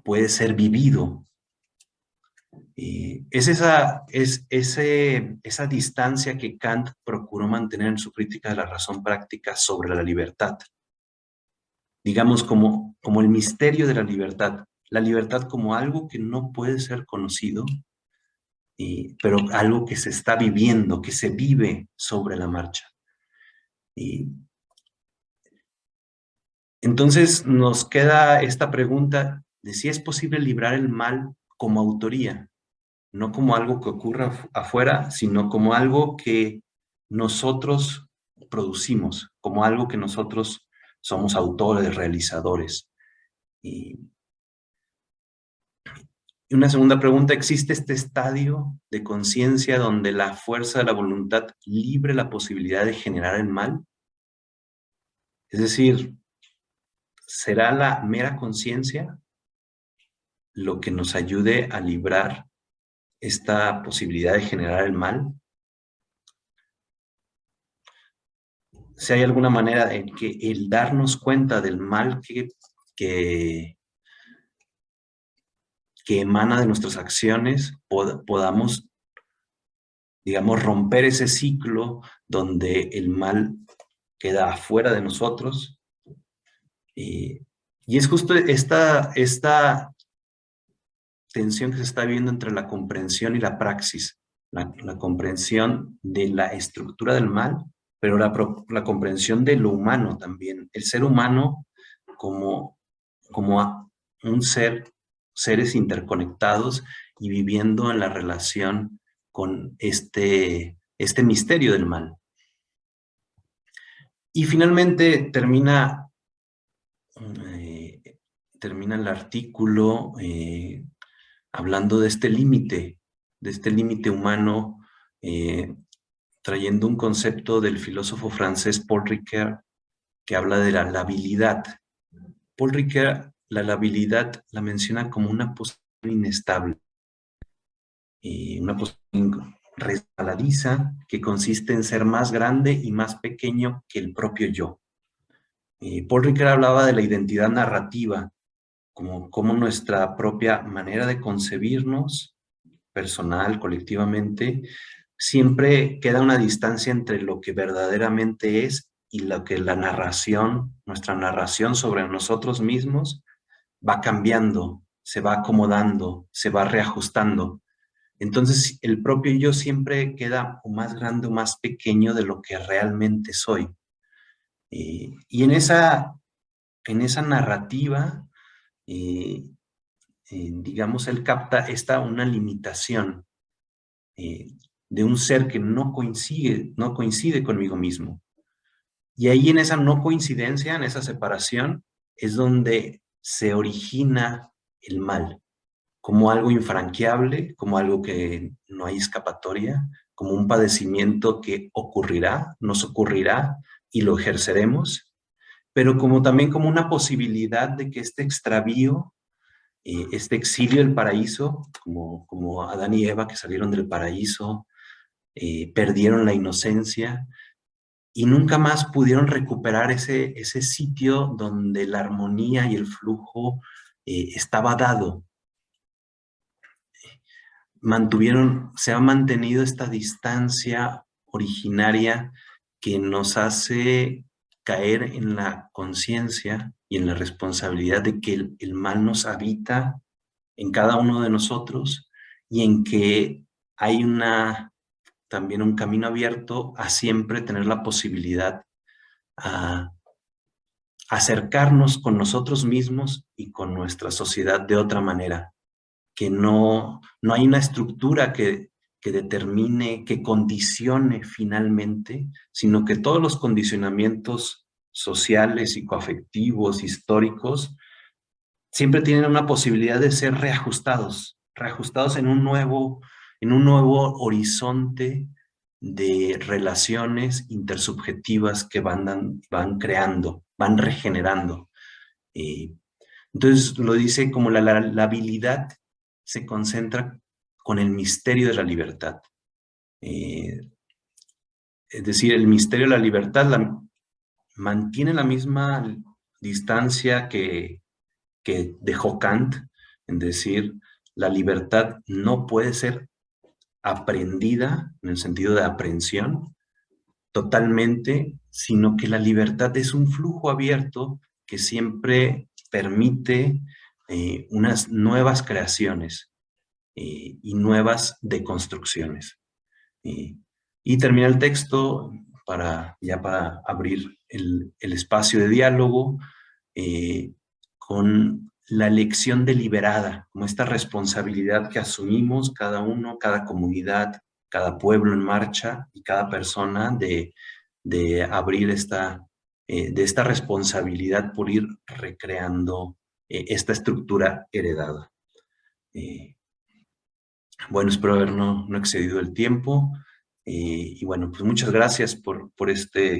puede ser vivido. Es esa distancia que Kant procuró mantener en su crítica de la razón práctica sobre la libertad. Digamos, como el misterio de la libertad como algo que no puede ser conocido, pero algo que se está viviendo, que se vive sobre la marcha. Entonces nos queda esta pregunta de si es posible librar el mal como autoría, no como algo que ocurra afuera, sino como algo que nosotros producimos, como algo que nosotros somos autores, realizadores. Y una segunda pregunta, ¿existe este estadio de conciencia donde la fuerza de la voluntad libre la posibilidad de generar el mal? Es decir, ¿será la mera conciencia lo que nos ayude a librar esta posibilidad de generar el mal? Si hay alguna manera en que el darnos cuenta del mal que emana de nuestras acciones, podamos, digamos, romper ese ciclo donde el mal queda afuera de nosotros. Y es justo esta tensión que se está viendo entre la comprensión y la praxis, la comprensión de la estructura del mal, pero la comprensión de lo humano también, el ser humano como seres interconectados y viviendo en la relación con este misterio del mal. Y finalmente termina el artículo hablando de este límite humano, trayendo un concepto del filósofo francés Paul Ricoeur, que habla de la labilidad. Paul Ricoeur la labilidad la menciona como una posición inestable, una posición resbaladiza que consiste en ser más grande y más pequeño que el propio yo. Paul Ricoeur hablaba de la identidad narrativa, como nuestra propia manera de concebirnos, personal, colectivamente, siempre queda una distancia entre lo que verdaderamente es y lo que nuestra narración sobre nosotros mismos va cambiando, se va acomodando, se va reajustando. Entonces, el propio yo siempre queda o más grande o más pequeño de lo que realmente soy. Y en esa narrativa, digamos, él capta una limitación de un ser que no coincide conmigo mismo. Y ahí en esa no coincidencia, en esa separación, es donde se origina el mal, como algo infranqueable, como algo que no hay escapatoria, como un padecimiento que nos ocurrirá y lo ejerceremos, pero también como una posibilidad de que este extravío, este exilio del paraíso, como Adán y Eva que salieron del paraíso, perdieron la inocencia y nunca más pudieron recuperar ese sitio donde la armonía y el flujo estaba dado. Se ha mantenido esta distancia originaria que nos hace caer en la conciencia y en la responsabilidad de que el mal nos habita en cada uno de nosotros y en que hay también un camino abierto a siempre tener la posibilidad a acercarnos con nosotros mismos y con nuestra sociedad de otra manera, que no hay una estructura que determine, que condicione finalmente, sino que todos los condicionamientos sociales, psicoafectivos, históricos, siempre tienen una posibilidad de ser reajustados en un nuevo horizonte de relaciones intersubjetivas que van creando, van regenerando. Entonces lo dice como la habilidad se concentra con el misterio de la libertad. Es decir, el misterio de la libertad mantiene la misma distancia que dejó Kant, en decir, la libertad no puede ser aprendida en el sentido de aprehensión totalmente, sino que la libertad es un flujo abierto que siempre permite unas nuevas creaciones y nuevas deconstrucciones. Y termina el texto para abrir el espacio de diálogo con la elección deliberada, como esta responsabilidad que asumimos cada uno, cada comunidad, cada pueblo en marcha y cada persona de abrir de esta responsabilidad por ir recreando esta estructura heredada. Bueno, espero haber no excedido el tiempo. Y bueno, pues muchas gracias por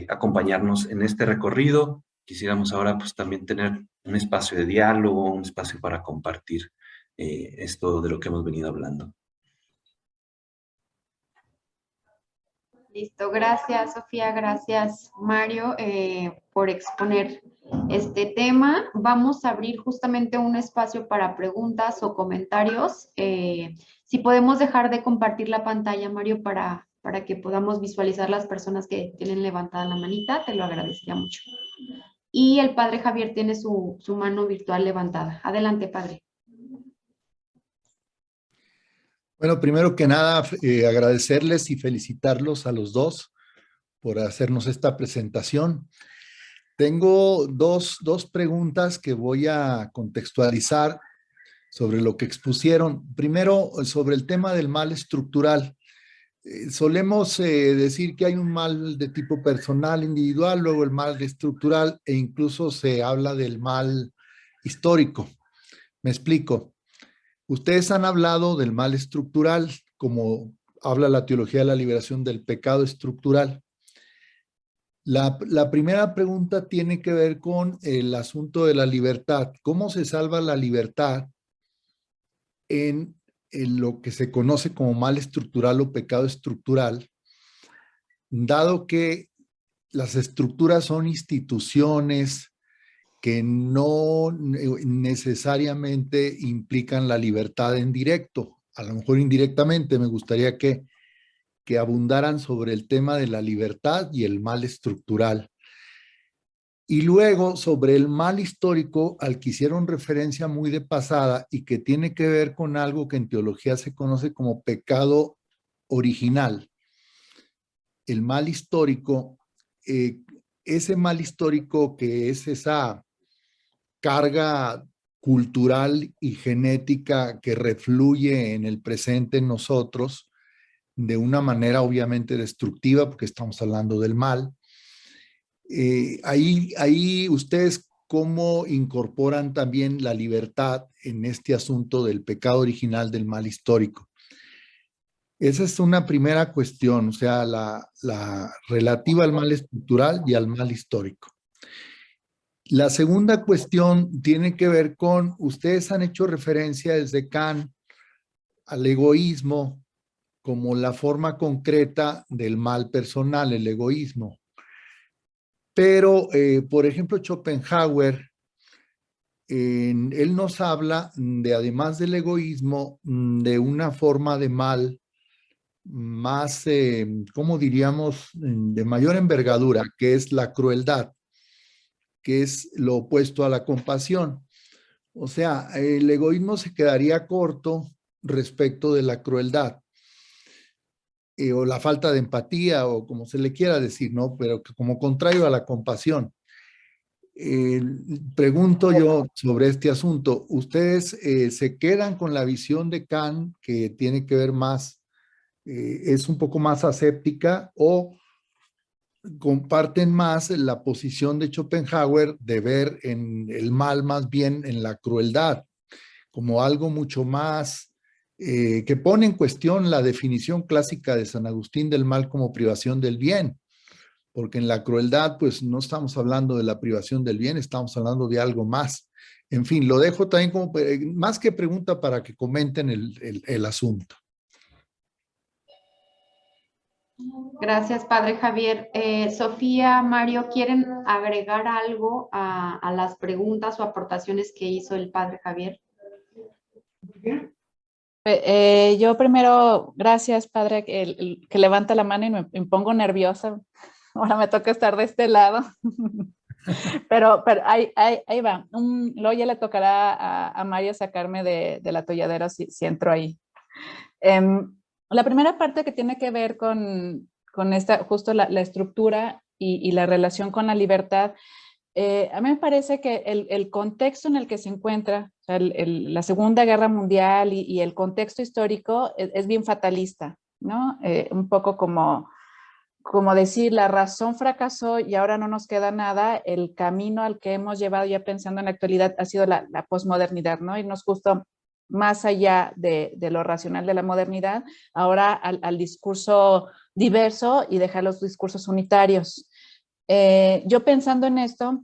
acompañarnos en este recorrido. Quisiéramos ahora pues también tener un espacio de diálogo, un espacio para compartir esto de lo que hemos venido hablando. Listo, gracias Sofía, gracias Mario por exponer este tema. Vamos a abrir justamente un espacio para preguntas o comentarios. Si podemos dejar de compartir la pantalla, Mario, para que podamos visualizar las personas que tienen levantada la manita, te lo agradecería mucho. Y el padre Javier tiene su mano virtual levantada. Adelante, padre. Bueno, primero que nada, agradecerles y felicitarlos a los dos por hacernos esta presentación. Tengo dos preguntas que voy a contextualizar sobre lo que expusieron. Primero, sobre el tema del mal estructural. Solemos decir que hay un mal de tipo personal, individual, luego el mal estructural e incluso se habla del mal histórico. Me explico. Ustedes han hablado del mal estructural, como habla la teología de la liberación del pecado estructural. La primera pregunta tiene que ver con el asunto de la libertad. ¿Cómo se salva la libertad en lo que se conoce como mal estructural o pecado estructural, dado que las estructuras son instituciones que no necesariamente implican la libertad en directo? A lo mejor indirectamente. Me gustaría que abundaran sobre el tema de la libertad y el mal estructural. Y luego sobre el mal histórico, al que hicieron referencia muy de pasada y que tiene que ver con algo que en teología se conoce como pecado original. El mal histórico, ese mal histórico que es esa carga cultural y genética que refluye en el presente en nosotros de una manera obviamente destructiva, porque estamos hablando del mal. Ahí ustedes cómo incorporan también la libertad en este asunto del pecado original del mal histórico. Esa es una primera cuestión, o sea, la relativa al mal estructural y al mal histórico. La segunda cuestión tiene que ver con, ustedes han hecho referencia desde Kant al egoísmo como la forma concreta del mal personal, el egoísmo. Pero, por ejemplo, Schopenhauer, él nos habla de, además del egoísmo, de una forma de mal más, ¿cómo diríamos?, de mayor envergadura, que es la crueldad, que es lo opuesto a la compasión. O sea, el egoísmo se quedaría corto respecto de la crueldad. O la falta de empatía, o como se le quiera decir, ¿no? Pero que como contrario a la compasión. Pregunto yo sobre este asunto. ¿Ustedes se quedan con la visión de Kant, que tiene que ver más, es un poco más aséptica, o comparten más la posición de Schopenhauer de ver en el mal más bien en la crueldad, como algo mucho más que pone en cuestión la definición clásica de San Agustín del mal como privación del bien? Porque en la crueldad, pues no estamos hablando de la privación del bien, estamos hablando de algo más. En fin, lo dejo también como, más que pregunta, para que comenten el asunto. Gracias, Padre Javier. Sofía, Mario, ¿quieren agregar algo a las preguntas o aportaciones que hizo el Padre Javier? Yo primero, gracias, Padre, que levanta la mano y me pongo nerviosa. Ahora me toca estar de este lado. pero ahí va. Luego ya le tocará a Mario sacarme de la atolladera si entro ahí. La primera parte que tiene que ver con esta, justo la estructura y la relación con la libertad, a mí me parece que el contexto en el que se encuentra, o sea, la Segunda Guerra Mundial y el contexto histórico es bien fatalista, ¿no? Un poco como decir, la razón fracasó y ahora no nos queda nada. El camino al que hemos llevado, ya pensando en la actualidad, ha sido la posmodernidad, ¿no? Irnos justo más allá de lo racional de la modernidad, ahora al discurso diverso y dejar los discursos unitarios. Yo pensando en esto,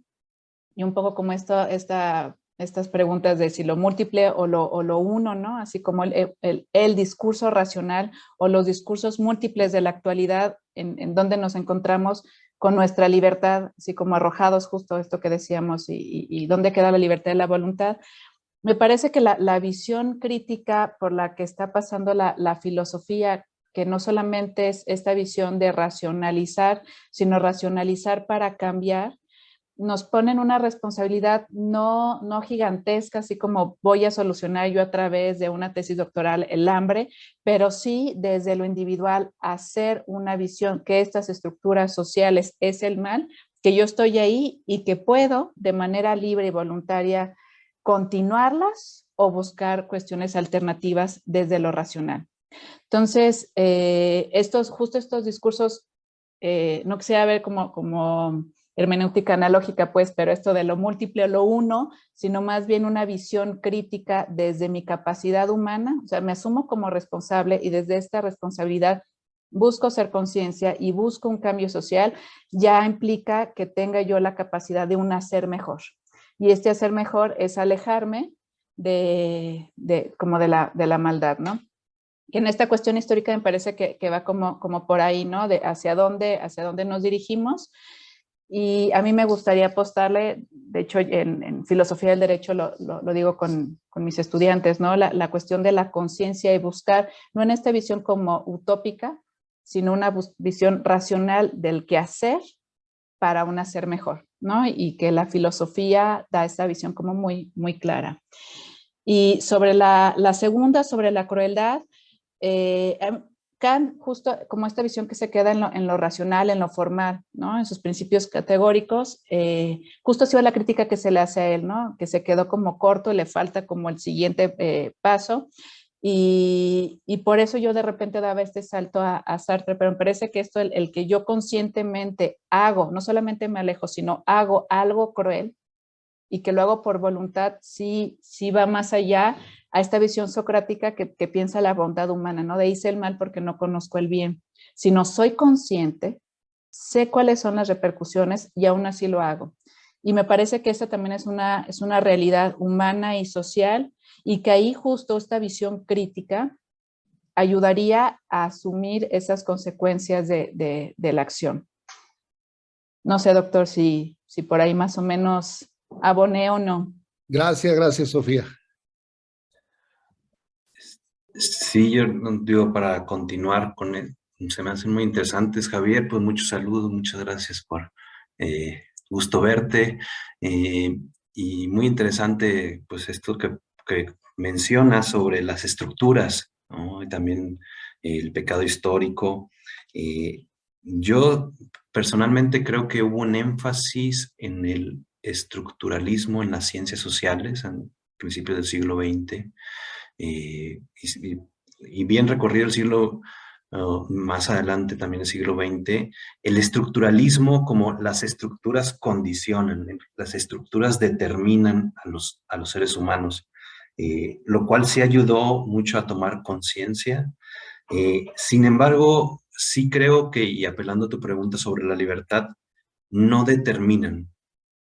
y un poco como estas preguntas de si lo múltiple o lo uno, ¿no? Así como el discurso racional o los discursos múltiples de la actualidad, en donde nos encontramos con nuestra libertad, así como arrojados, justo esto que decíamos, y dónde queda la libertad de la voluntad. Me parece que la visión crítica por la que está pasando la filosofía, que no solamente es esta visión de racionalizar, sino racionalizar para cambiar, nos ponen una responsabilidad no gigantesca, así como voy a solucionar yo a través de una tesis doctoral el hambre, pero sí desde lo individual hacer una visión que estas estructuras sociales es el mal, que yo estoy ahí y que puedo de manera libre y voluntaria continuarlas o buscar cuestiones alternativas desde lo racional. Entonces, justo estos discursos, no quisiera ver como hermenéutica analógica, pues, pero esto de lo múltiple o lo uno, sino más bien una visión crítica desde mi capacidad humana, o sea, me asumo como responsable y desde esta responsabilidad busco ser conciencia y busco un cambio social, ya implica que tenga yo la capacidad de un hacer mejor. Y este hacer mejor es alejarme como de la maldad, ¿no? Y en esta cuestión histórica me parece que va como por ahí, ¿no? De hacia dónde nos dirigimos. Y a mí me gustaría apostarle, de hecho en filosofía del derecho lo digo con mis estudiantes, ¿no? La cuestión de la conciencia y buscar, no en esta visión como utópica, sino una visión racional del qué hacer para un hacer mejor, ¿no? Y que la filosofía da esta visión como muy, muy clara. Y sobre la segunda, sobre la crueldad, Kant, justo como esta visión que se queda en lo racional, en lo formal, ¿no? En sus principios categóricos, justo ha sido la crítica que se le hace a él, ¿no? Que se quedó como corto, le falta como el siguiente paso. Y por eso yo de repente daba este salto a Sartre, pero me parece que esto, el que yo conscientemente hago, no solamente me alejo, sino hago algo cruel y que lo hago por voluntad, sí va más allá a esta visión socrática que piensa la bondad humana, ¿no? De hice el mal porque no conozco el bien, sino soy consciente, sé cuáles son las repercusiones y aún así lo hago. Y me parece que esta también es una realidad humana y social, y que ahí justo esta visión crítica ayudaría a asumir esas consecuencias de la acción. No sé, doctor, si por ahí más o menos aboné o no. Gracias, Sofía. Sí, yo digo, para continuar con él, se me hacen muy interesantes, Javier, pues muchos saludos, muchas gracias por gusto verte, y muy interesante, pues esto que menciona sobre las estructuras, ¿no? Y también el pecado histórico. Yo personalmente creo que hubo un énfasis en el estructuralismo en las ciencias sociales a principios del siglo XX, y bien recorrido el siglo, más adelante también el siglo XX, el estructuralismo como las estructuras condicionan, las estructuras determinan a los seres humanos, lo cual sí ayudó mucho a tomar conciencia. Sin embargo, sí creo que, y apelando a tu pregunta sobre la libertad, no determinan,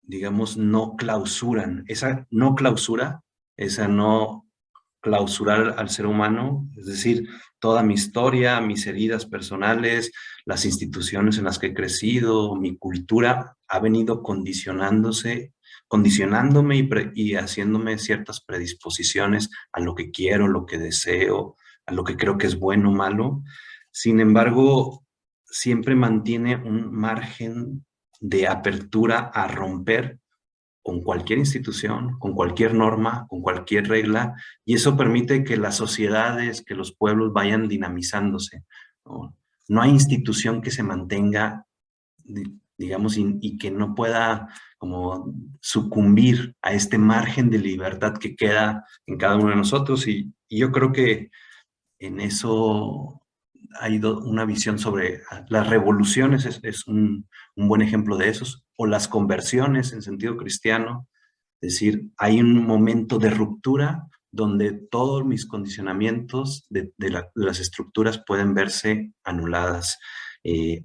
digamos, no clausuran. Esa no clausura, esa no clausurar al ser humano, es decir, toda mi historia, mis heridas personales, las instituciones en las que he crecido, mi cultura, ha venido condicionándome y haciéndome ciertas predisposiciones a lo que quiero, lo que deseo, a lo que creo que es bueno o malo. Sin embargo, siempre mantiene un margen de apertura a romper con cualquier institución, con cualquier norma, con cualquier regla, y eso permite que las sociedades, que los pueblos vayan dinamizándose, ¿no? No hay institución que se mantenga, digamos, y que no pueda como sucumbir a este margen de libertad que queda en cada uno de nosotros, y yo creo que en eso ha ido una visión sobre las revoluciones, es un buen ejemplo de esos, o las conversiones en sentido cristiano, es decir, hay un momento de ruptura donde todos mis condicionamientos de las estructuras pueden verse anuladas,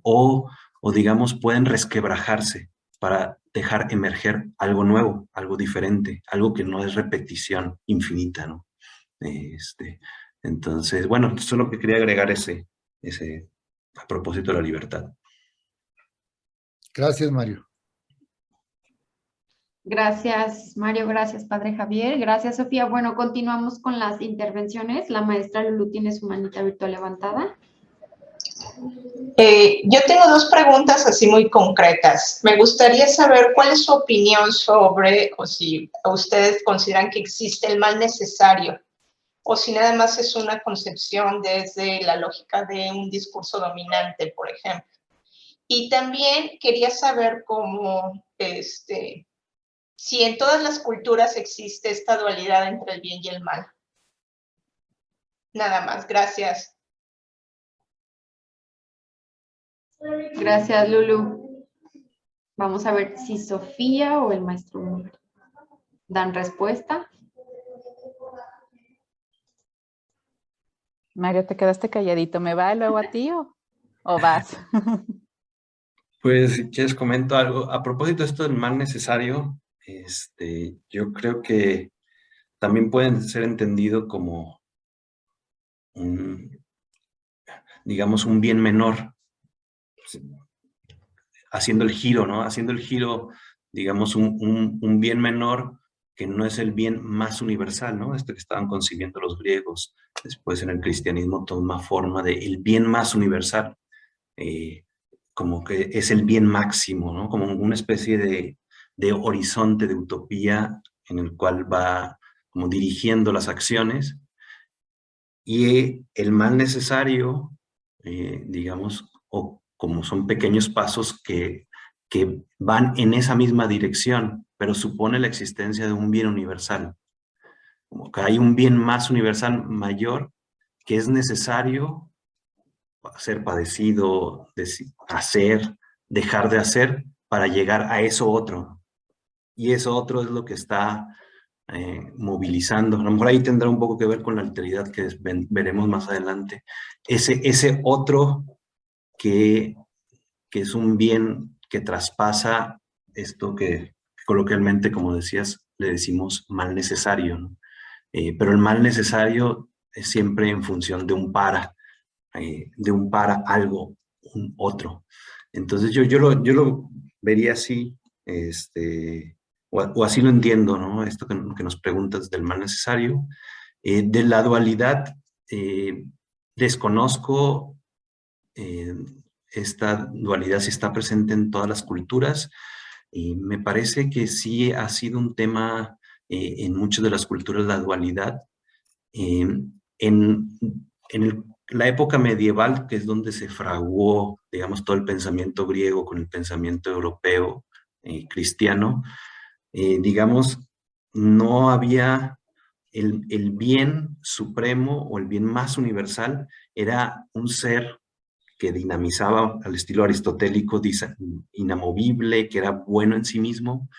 o digamos pueden resquebrajarse para dejar emerger algo nuevo, algo diferente, algo que no es repetición infinita, ¿no? Entonces, bueno, solo que quería agregar ese a propósito de la libertad. Gracias, Mario. Gracias, Mario. Gracias, Padre Javier. Gracias, Sofía. Bueno, continuamos con las intervenciones. La maestra Lulú tiene su manita virtual levantada. Yo tengo dos preguntas así muy concretas. Me gustaría saber cuál es su opinión sobre, o si ustedes consideran que existe el mal necesario, o si nada más es una concepción desde la lógica de un discurso dominante, por ejemplo. Y también quería saber cómo, si en todas las culturas existe esta dualidad entre el bien y el mal. Nada más, gracias. Gracias, Lulu. Vamos a ver si Sofía o el maestro dan respuesta. Mario, te quedaste calladito. ¿Me va luego a ti o vas? Pues si quieres comento algo. A propósito de esto del mal necesario, yo creo que también pueden ser entendido como digamos, un bien menor, haciendo el giro, ¿no? Haciendo el giro, digamos, un bien menor que no es el bien más universal, ¿no? Esto que estaban concibiendo los griegos, después en el cristianismo toma forma de el bien más universal, como que es el bien máximo, ¿no? Como una especie de horizonte, de utopía en el cual va como dirigiendo las acciones, y el mal necesario, digamos, o como son pequeños pasos que van en esa misma dirección, pero supone la existencia de un bien universal. Como que hay un bien más universal mayor que es necesario ser padecido, hacer, dejar de hacer para llegar a eso otro. Y eso otro es lo que está movilizando. A lo mejor ahí tendrá un poco que ver con la alteridad que veremos más adelante. Ese otro que es un bien que traspasa esto que coloquialmente, como decías, le decimos mal necesario, ¿no? Pero el mal necesario es siempre en función de un para algo, un otro. Entonces yo lo vería así, o así lo entiendo, ¿no? Esto que nos preguntas del mal necesario. De la dualidad, desconozco esta dualidad si está presente en todas las culturas, y me parece que sí ha sido un tema en muchas de las culturas la dualidad. La época medieval, que es donde se fraguó, digamos, todo el pensamiento griego con el pensamiento europeo, cristiano, digamos, no había el bien supremo o el bien más universal, era un ser que dinamizaba al estilo aristotélico, inamovible, que era bueno en sí mismo,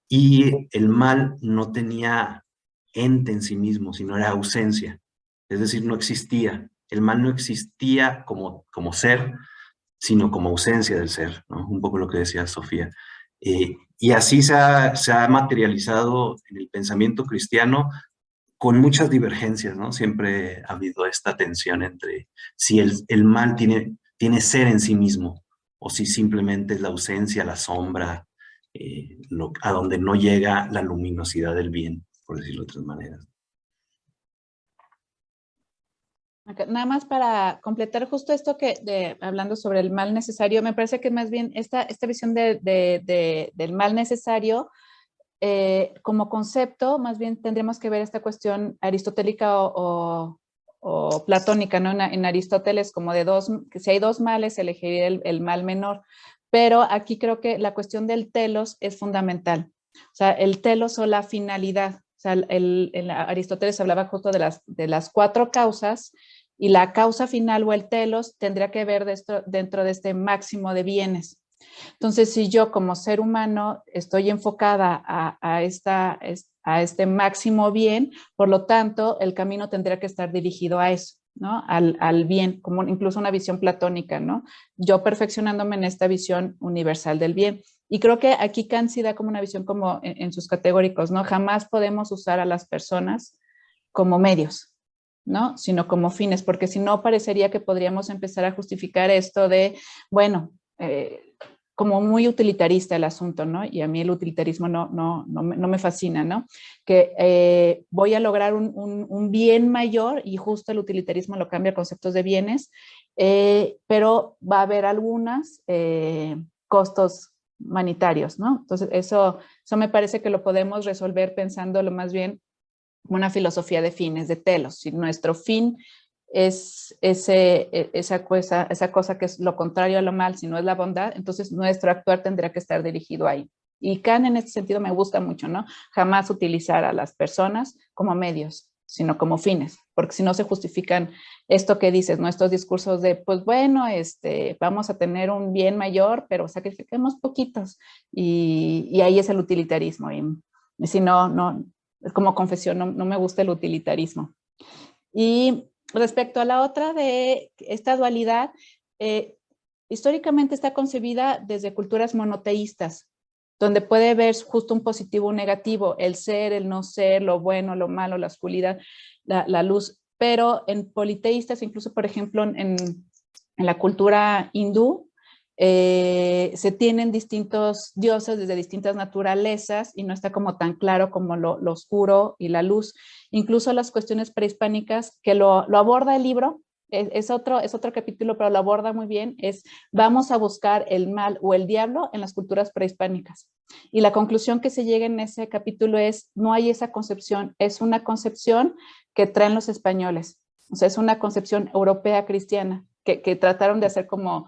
y el mal no tenía ente en sí mismo, sino era ausencia, es decir, no existía. El mal no existía como ser, sino como ausencia del ser, ¿no? Un poco lo que decía Sofía. Y así se ha materializado en el pensamiento cristiano con muchas divergencias, ¿no? Siempre ha habido esta tensión entre si el mal tiene ser en sí mismo o si simplemente es la ausencia, la sombra, a donde no llega la luminosidad del bien, por decirlo de otras maneras. Nada más para completar justo esto hablando sobre el mal necesario, me parece que más bien esta visión del mal necesario como concepto, más bien tendríamos que ver esta cuestión aristotélica o platónica, ¿no? En Aristóteles, como que si hay dos males, elegiría el mal menor. Pero aquí creo que la cuestión del telos es fundamental. O sea, el telos o la finalidad. O sea, en Aristóteles hablaba justo de las 4 causas, y la causa final o el telos tendría que ver dentro de este máximo de bienes. Entonces, si yo como ser humano estoy enfocada a este máximo bien, por lo tanto, el camino tendría que estar dirigido a eso, ¿no? Al bien, como incluso una visión platónica, ¿no? Yo perfeccionándome en esta visión universal del bien. Y creo que aquí Kant sí da como una visión como en sus categóricos, ¿no? Jamás podemos usar a las personas como medios, ¿no? Sino como fines, porque si no parecería que podríamos empezar a justificar esto de, bueno, como muy utilitarista el asunto, ¿no? Y a mí el utilitarismo no me fascina, ¿no? Que voy a lograr un bien mayor, y justo el utilitarismo lo cambia a conceptos de bienes, pero va a haber algunos costos monetarios, ¿no? Entonces, eso me parece que lo podemos resolver pensándolo más bien como una filosofía de fines, de telos. Si nuestro fin es esa cosa que es lo contrario a lo mal, si no es la bondad, entonces nuestro actuar tendría que estar dirigido ahí. Y Kant en este sentido me gusta mucho, ¿no? Jamás utilizar a las personas como medios, sino como fines, porque si no se justifican esto que dices, ¿no? Estos discursos de, pues bueno, vamos a tener un bien mayor, pero sacrifiquemos poquitos. Y ahí es el utilitarismo. Y si no, como confesión, no me gusta el utilitarismo. Y respecto a la otra de esta dualidad, históricamente está concebida desde culturas monoteístas, donde puede ver justo un positivo o un negativo, el ser, el no ser, lo bueno, lo malo, la oscuridad, la luz, pero en politeístas, incluso por ejemplo en la cultura hindú, se tienen distintos dioses desde distintas naturalezas y no está como tan claro como lo oscuro y la luz. Incluso las cuestiones prehispánicas que lo aborda el libro, es otro capítulo, pero lo aborda muy bien, vamos a buscar el mal o el diablo en las culturas prehispánicas. Y la conclusión que se llega en ese capítulo es, no hay esa concepción, es una concepción que traen los españoles. O sea, es una concepción europea cristiana, que trataron de hacer como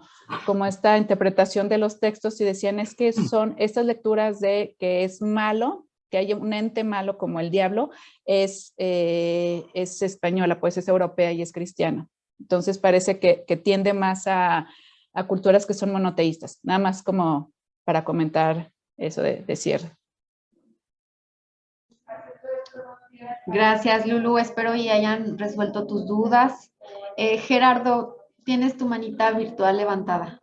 esta interpretación de los textos y decían, es que son estas lecturas de que es malo, que hay un ente malo como el diablo, es española, pues es europea y es cristiana. Entonces parece que tiende más a culturas que son monoteístas. Nada más como para comentar eso de cierre. Gracias, Lulu. Espero y hayan resuelto tus dudas. Gerardo, tienes tu manita virtual levantada.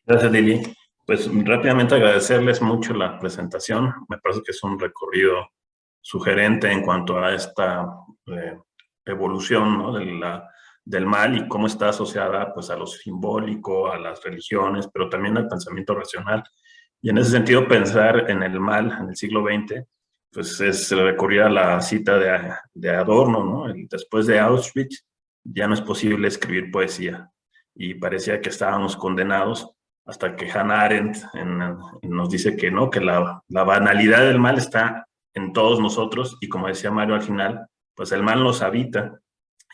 Gracias, Lili. Pues rápidamente agradecerles mucho la presentación. Me parece que es un recorrido sugerente en cuanto a esta evolución, ¿no? del mal y cómo está asociada pues, a lo simbólico, a las religiones, pero también al pensamiento racional. Y en ese sentido, pensar en el mal en el siglo XX, pues es recurrir a la cita de Adorno, ¿no? Después de Auschwitz, ya no es posible escribir poesía. Y parecía que estábamos condenados hasta que Hannah Arendt nos dice que no, que la banalidad del mal está en todos nosotros, y como decía Mario al final, pues el mal nos habita,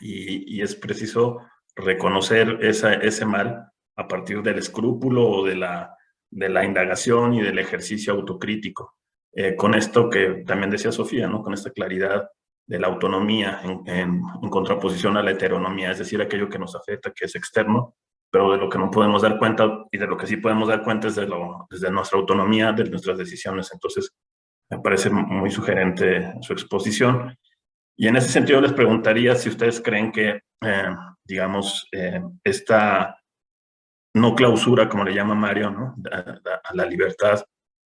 y es preciso reconocer ese mal a partir del escrúpulo o de la indagación y del ejercicio autocrítico. Con esto que también decía Sofía, ¿no? Con esta claridad de la autonomía en contraposición a la heteronomía, es decir, aquello que nos afecta, que es externo, pero de lo que no podemos dar cuenta y de lo que sí podemos dar cuenta es desde nuestra autonomía, de nuestras decisiones. Entonces, me parece muy sugerente su exposición. Y en ese sentido les preguntaría si ustedes creen que, digamos, esta no clausura, como le llama Mario, ¿no? a la libertad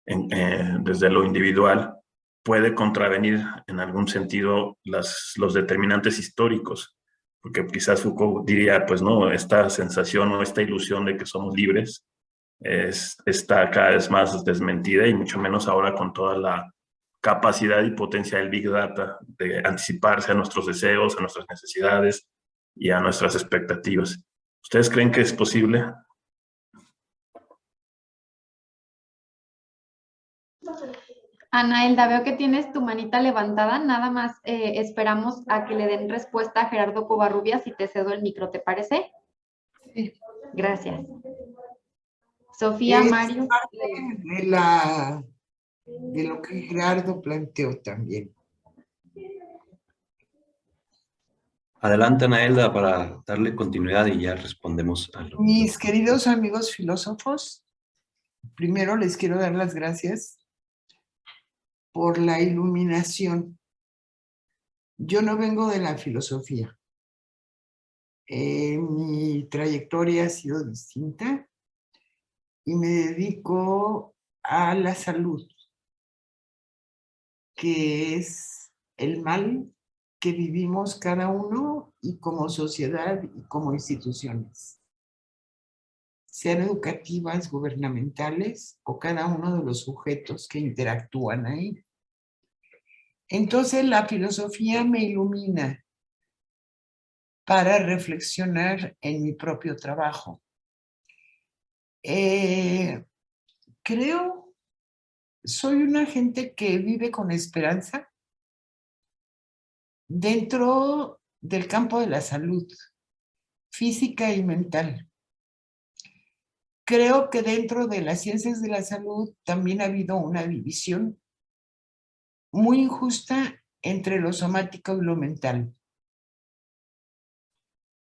desde lo individual, puede contravenir en algún sentido los determinantes históricos, porque quizás Foucault diría, pues no, esta sensación o esta ilusión de que somos libres está cada vez más desmentida, y mucho menos ahora con toda la capacidad y potencia del Big Data de anticiparse a nuestros deseos, a nuestras necesidades y a nuestras expectativas. ¿Ustedes creen que es posible? Anaelda, veo que tienes tu manita levantada. Nada más esperamos a que le den respuesta a Gerardo Covarrubias y te cedo el micro, ¿te parece? Sí. Gracias. Sofía, Mario. De lo que Gerardo planteó también. Adelante, Anaelda, para darle continuidad y ya respondemos a lo. Mis queridos amigos filósofos, primero les quiero dar las gracias por la iluminación. Yo no vengo de la filosofía. Mi trayectoria ha sido distinta y me dedico a la salud, que es el mal que vivimos cada uno y como sociedad y como instituciones, sean educativas, gubernamentales o cada uno de los sujetos que interactúan ahí. Entonces la filosofía me ilumina para reflexionar en mi propio trabajo. Creo, soy una gente que vive con esperanza dentro del campo de la salud física y mental. Creo que dentro de las ciencias de la salud también ha habido una división muy injusta entre lo somático y lo mental.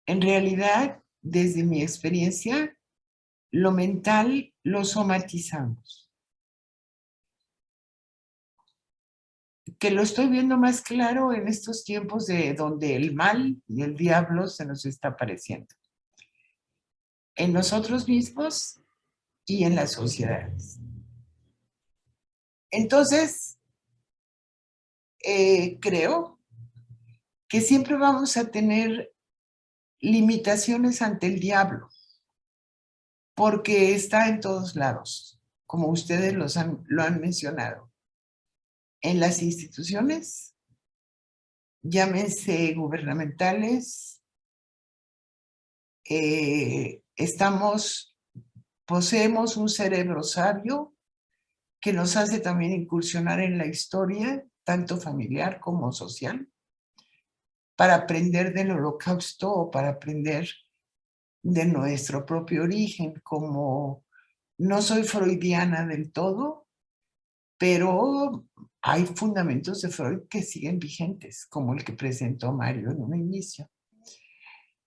En realidad, desde mi experiencia, lo mental lo somatizamos. Que lo estoy viendo más claro en estos tiempos de donde el mal y el diablo se nos está apareciendo. En nosotros mismos y en las sociedades. Entonces, creo que siempre vamos a tener limitaciones ante el diablo, porque está en todos lados, como ustedes lo han mencionado. En las instituciones, llámense gubernamentales, poseemos un cerebro sabio que nos hace también incursionar en la historia, tanto familiar como social, para aprender del Holocausto o para aprender de nuestro propio origen. Como no soy freudiana del todo, pero hay fundamentos de Freud que siguen vigentes, como el que presentó Mario en un inicio.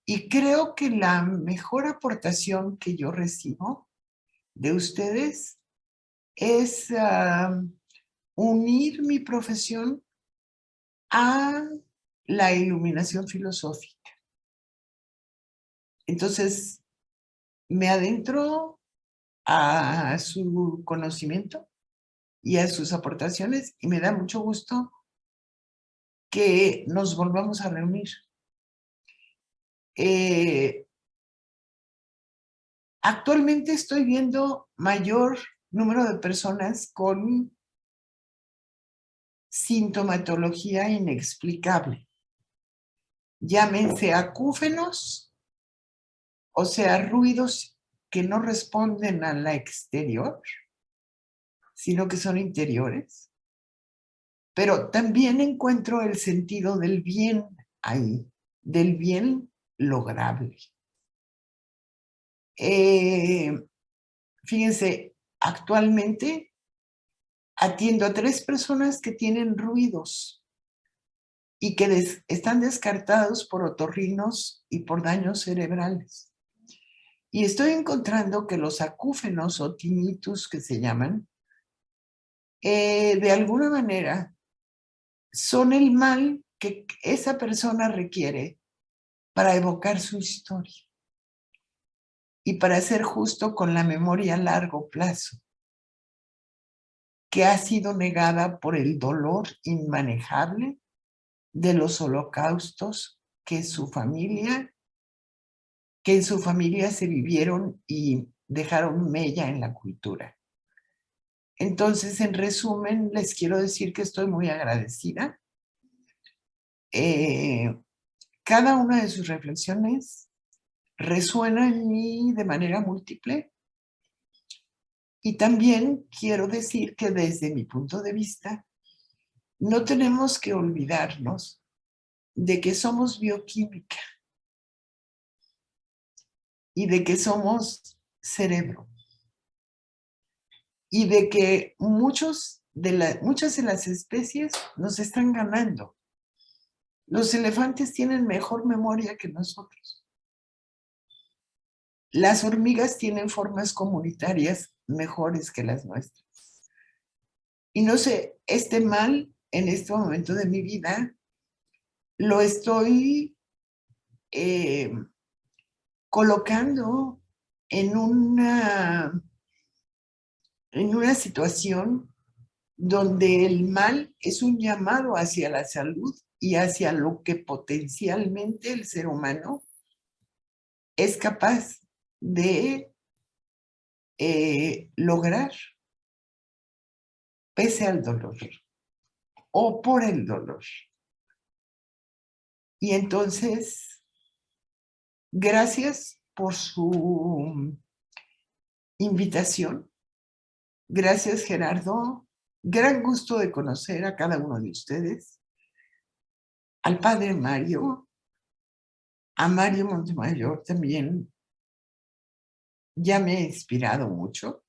Y creo que la mejor aportación que yo recibo de ustedes es unir mi profesión a la iluminación filosófica. Entonces, me adentro a su conocimiento y a sus aportaciones y me da mucho gusto que nos volvamos a reunir. Actualmente estoy viendo mayor número de personas con sintomatología inexplicable. Llámense acúfenos, o sea, ruidos que no responden a la exterior, sino que son interiores. pero también encuentro el sentido del bien ahí, del bien lograble. Fíjense, actualmente atiendo a 3 personas que tienen ruidos y que están descartados por otorrinos y por daños cerebrales. Y estoy encontrando que los acúfenos o tinnitus que se llaman, de alguna manera son el mal que esa persona requiere para evocar su historia y para ser justo con la memoria a largo plazo, que ha sido negada por el dolor inmanejable de los holocaustos que en su familia se vivieron y dejaron mella en la cultura. Entonces, en resumen, les quiero decir que estoy muy agradecida. Cada una de sus reflexiones resuena en mí de manera múltiple. Y también quiero decir que desde mi punto de vista, no tenemos que olvidarnos de que somos bioquímica y de que somos cerebro y de que muchas de las especies nos están ganando. Los elefantes tienen mejor memoria que nosotros. Las hormigas tienen formas comunitarias mejores que las nuestras. Y no sé, este mal en este momento de mi vida lo estoy colocando en una situación donde el mal es un llamado hacia la salud y hacia lo que potencialmente el ser humano es capaz de lograr pese al dolor o por el dolor. Y entonces, gracias por su invitación. Gracias, Gerardo. Gran gusto de conocer a cada uno de ustedes. Al padre Mario, a Mario Montemayor también ya me he inspirado mucho.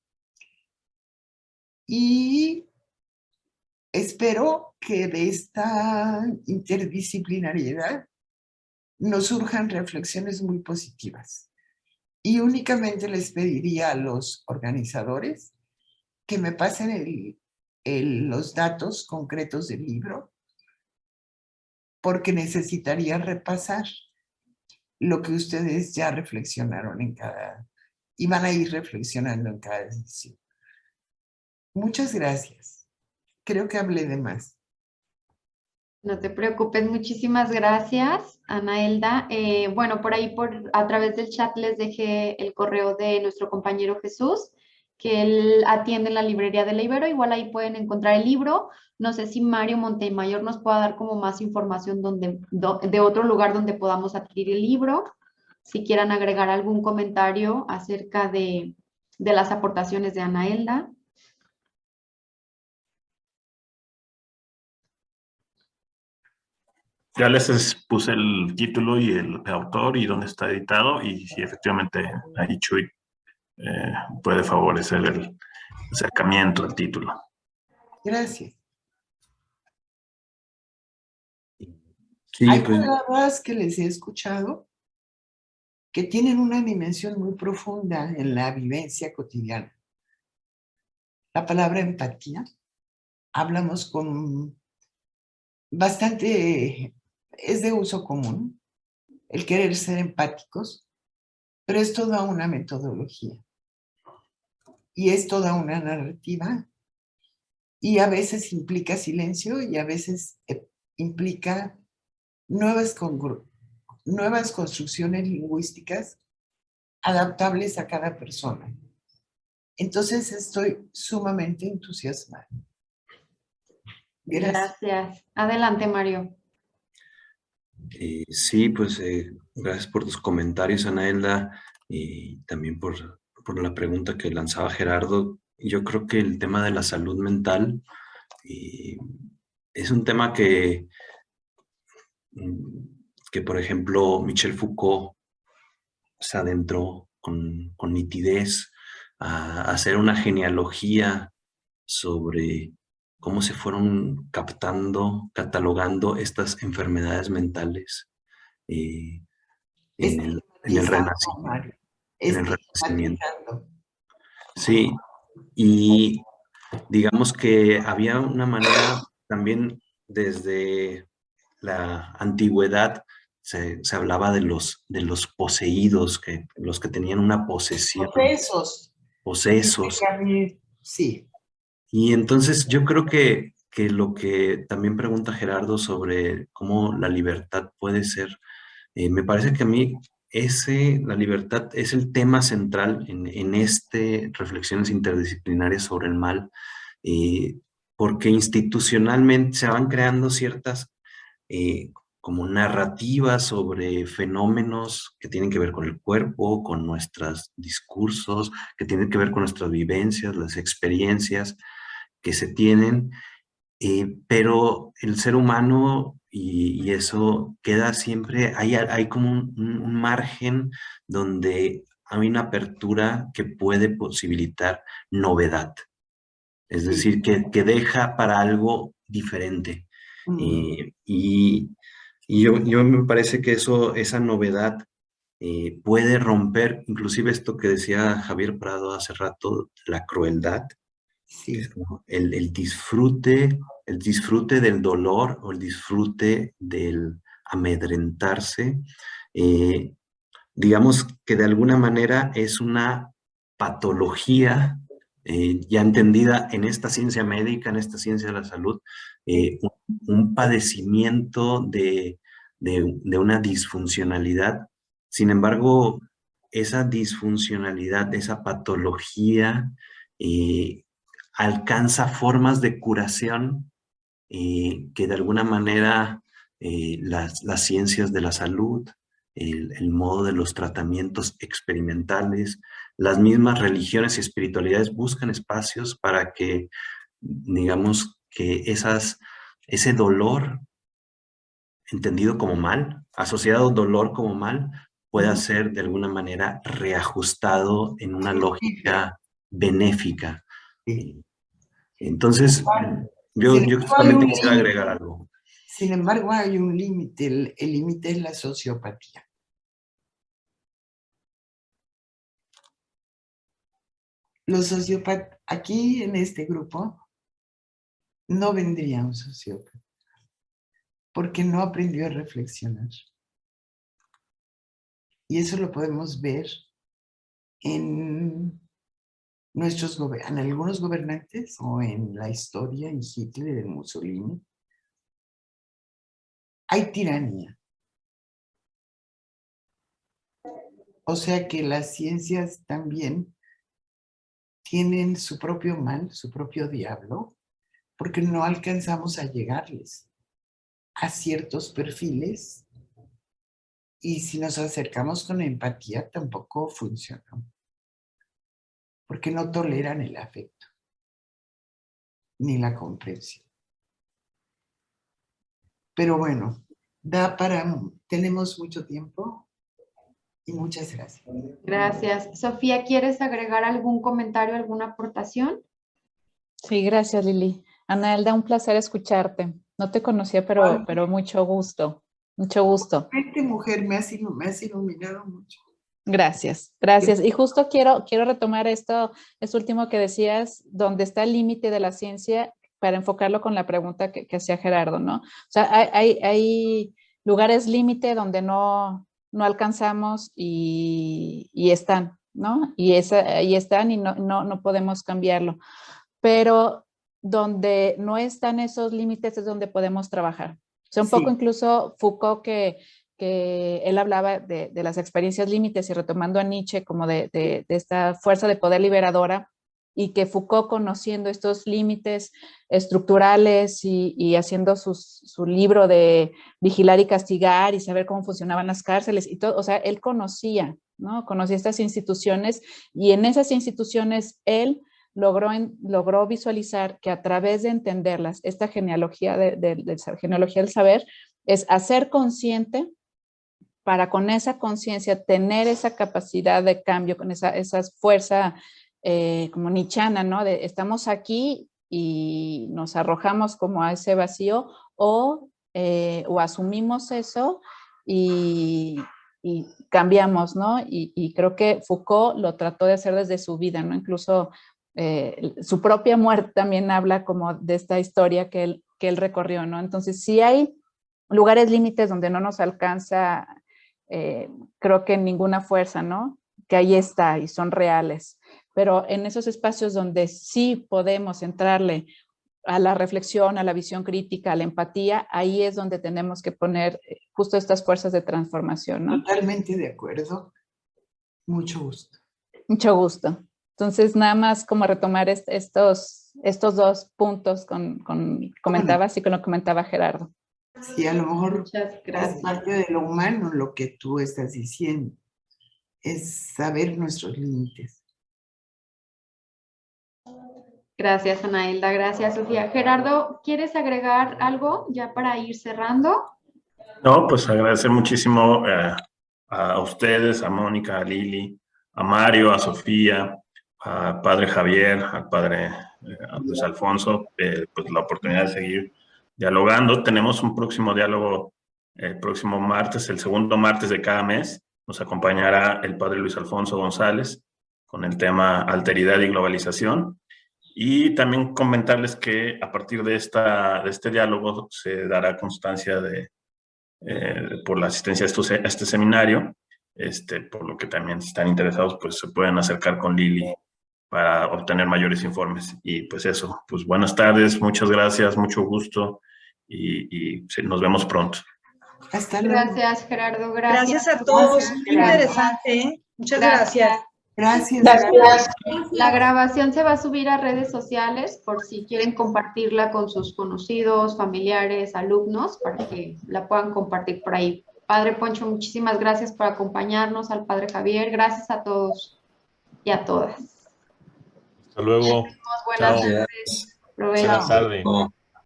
Y espero que de esta interdisciplinariedad nos surjan reflexiones muy positivas. Y únicamente les pediría a los organizadores que me pasen los datos concretos del libro, porque necesitaría repasar lo que ustedes ya reflexionaron y van a ir reflexionando en cada edición. Muchas gracias. Creo que hablé de más. No te preocupes, muchísimas gracias, Anaelda. Bueno, por ahí a través del chat les dejé el correo de nuestro compañero Jesús, que él atiende en la librería de la Ibero. Igual ahí pueden encontrar el libro. No sé si Mario Montemayor nos pueda dar como más información de otro lugar donde podamos adquirir el libro. Si quieran agregar algún comentario acerca de las aportaciones de Anaelda. Ya les puse el título y el autor y dónde está editado, y si efectivamente ahí Chuy puede favorecer el acercamiento al título. Gracias. Sí, Hay pues, palabras que les he escuchado que tienen una dimensión muy profunda en la vivencia cotidiana. La palabra empatía, hablamos con bastante, es de uso común, el querer ser empáticos, pero es toda una metodología y es toda una narrativa, y a veces implica silencio y a veces implica nuevas construcciones lingüísticas adaptables a cada persona. Entonces estoy sumamente entusiasmada. Gracias. Adelante, Mario. sí, pues gracias por tus comentarios, Anaelda, y también por la pregunta que lanzaba Gerardo. Yo creo que el tema de la salud mental es un tema que, por ejemplo, Michel Foucault se adentró con nitidez a hacer una genealogía sobre cómo se fueron captando, catalogando estas enfermedades mentales en el Renacimiento. Mario. En el Renacimiento. Estigmatizando. Sí, y digamos que había una manera también desde la antigüedad, se hablaba de los poseídos, los que tenían una posesión. Posesos. Sí. Y entonces yo creo que lo que también pregunta Gerardo sobre cómo la libertad puede ser, me parece que a mí la libertad es el tema central en reflexiones interdisciplinarias sobre el mal, porque institucionalmente se van creando ciertas como narrativas sobre fenómenos que tienen que ver con el cuerpo, con nuestros discursos, que tienen que ver con nuestras vivencias, las experiencias que se tienen, pero el ser humano, y eso queda siempre, hay como un margen donde hay una apertura que puede posibilitar novedad, es decir, que deja para algo diferente. Y yo me parece que esa novedad puede romper, inclusive esto que decía Javier Prado hace rato, la crueldad, Sí. el disfrute del dolor o el disfrute del amedrentarse, digamos que de alguna manera es una patología ya entendida en esta ciencia médica, en esta ciencia de la salud, un padecimiento de una disfuncionalidad. Sin embargo, esa disfuncionalidad, esa patología, alcanza formas de curación que de alguna manera las ciencias de la salud, el modo de los tratamientos experimentales, las mismas religiones y espiritualidades buscan espacios para que, digamos, que ese dolor, entendido como mal, asociado dolor como mal, pueda ser de alguna manera reajustado en una lógica benéfica. Entonces, yo solamente quisiera agregar algo. Sin embargo, hay un límite, el límite es la sociopatía. Los sociópatas, aquí en este grupo, no vendría un sociópata, porque no aprendió a reflexionar. Y eso lo podemos ver en algunos gobernantes o en la historia, en Hitler, en Mussolini. Hay tiranía. O sea que las ciencias también tienen su propio mal, su propio diablo, porque no alcanzamos a llegarles a ciertos perfiles y si nos acercamos con empatía tampoco funciona, porque no toleran el afecto ni la comprensión. Pero bueno, tenemos mucho tiempo y muchas gracias. Gracias. Sofía, ¿quieres agregar algún comentario, alguna aportación? Sí, gracias, Lili. Ana Elda, un placer escucharte. No te conocía, pero mucho gusto. Mucho gusto. Mujer, me has iluminado mucho. Gracias, gracias. Y justo quiero retomar esto último que decías, donde está el límite de la ciencia, para enfocarlo con la pregunta que hacía Gerardo, ¿no? O sea, hay lugares límite donde no alcanzamos y están, ¿no? Y ahí están y no podemos cambiarlo. Pero donde no están esos límites es donde podemos trabajar. O sea, un poco incluso Foucault que él hablaba de las experiencias límites y retomando a Nietzsche como de esta fuerza de poder liberadora y que Foucault, conociendo estos límites estructurales y haciendo su libro de Vigilar y Castigar y saber cómo funcionaban las cárceles y todo, o sea, él conocía, ¿no? Conocía estas instituciones y en esas instituciones él logró visualizar que a través de entenderlas, esta genealogía genealogía del saber, es hacer consciente para con esa conciencia tener esa capacidad de cambio, con esa fuerza como nichana, ¿no? De estamos aquí y nos arrojamos como a ese vacío o asumimos eso y cambiamos, ¿no? Y creo que Foucault lo trató de hacer desde su vida, ¿no? Incluso su propia muerte también habla como de esta historia que él recorrió, ¿no? Entonces, sí hay lugares límites donde no nos alcanza, creo que ninguna fuerza, ¿no? Que ahí está y son reales. Pero en esos espacios donde sí podemos entrarle a la reflexión, a la visión crítica, a la empatía, ahí es donde tenemos que poner justo estas fuerzas de transformación, ¿no? Totalmente de acuerdo. Mucho gusto. Mucho gusto. Entonces, nada más como retomar estos dos puntos comentabas y con lo que comentaba Gerardo. Sí, a lo mejor Muchas gracias. es parte de lo humano lo que tú estás diciendo. Es saber nuestros límites. Gracias, Ana Hilda. Gracias, Sofía. Gerardo, ¿quieres agregar algo ya para ir cerrando? No, pues agradecer muchísimo a ustedes, a Mónica, a Lili, a Mario, a Sofía, a padre Javier, al padre Luis Alfonso, pues la oportunidad de seguir dialogando. Tenemos un próximo diálogo el próximo martes, el segundo martes de cada mes. Nos acompañará el padre Luis Alfonso González con el tema alteridad y globalización. Y también comentarles que a partir de este diálogo se dará constancia por la asistencia a este seminario, por lo que también si están interesados, pues se pueden acercar con Lili para obtener mayores informes. Y pues eso, pues buenas tardes, muchas gracias, mucho gusto y nos vemos pronto. Hasta luego. Gracias, Gerardo. Gracias. Gracias a todos. Gracias, Muy interesante, ¿eh? Muchas gracias. Gracias. La grabación se va a subir a redes sociales por si quieren compartirla con sus conocidos, familiares, alumnos, para que la puedan compartir por ahí. Padre Poncho, muchísimas gracias por acompañarnos, al Padre Javier. Gracias a todos y a todas. Hasta luego. Buenas Chao. tardes. Provecho. Buenas tardes.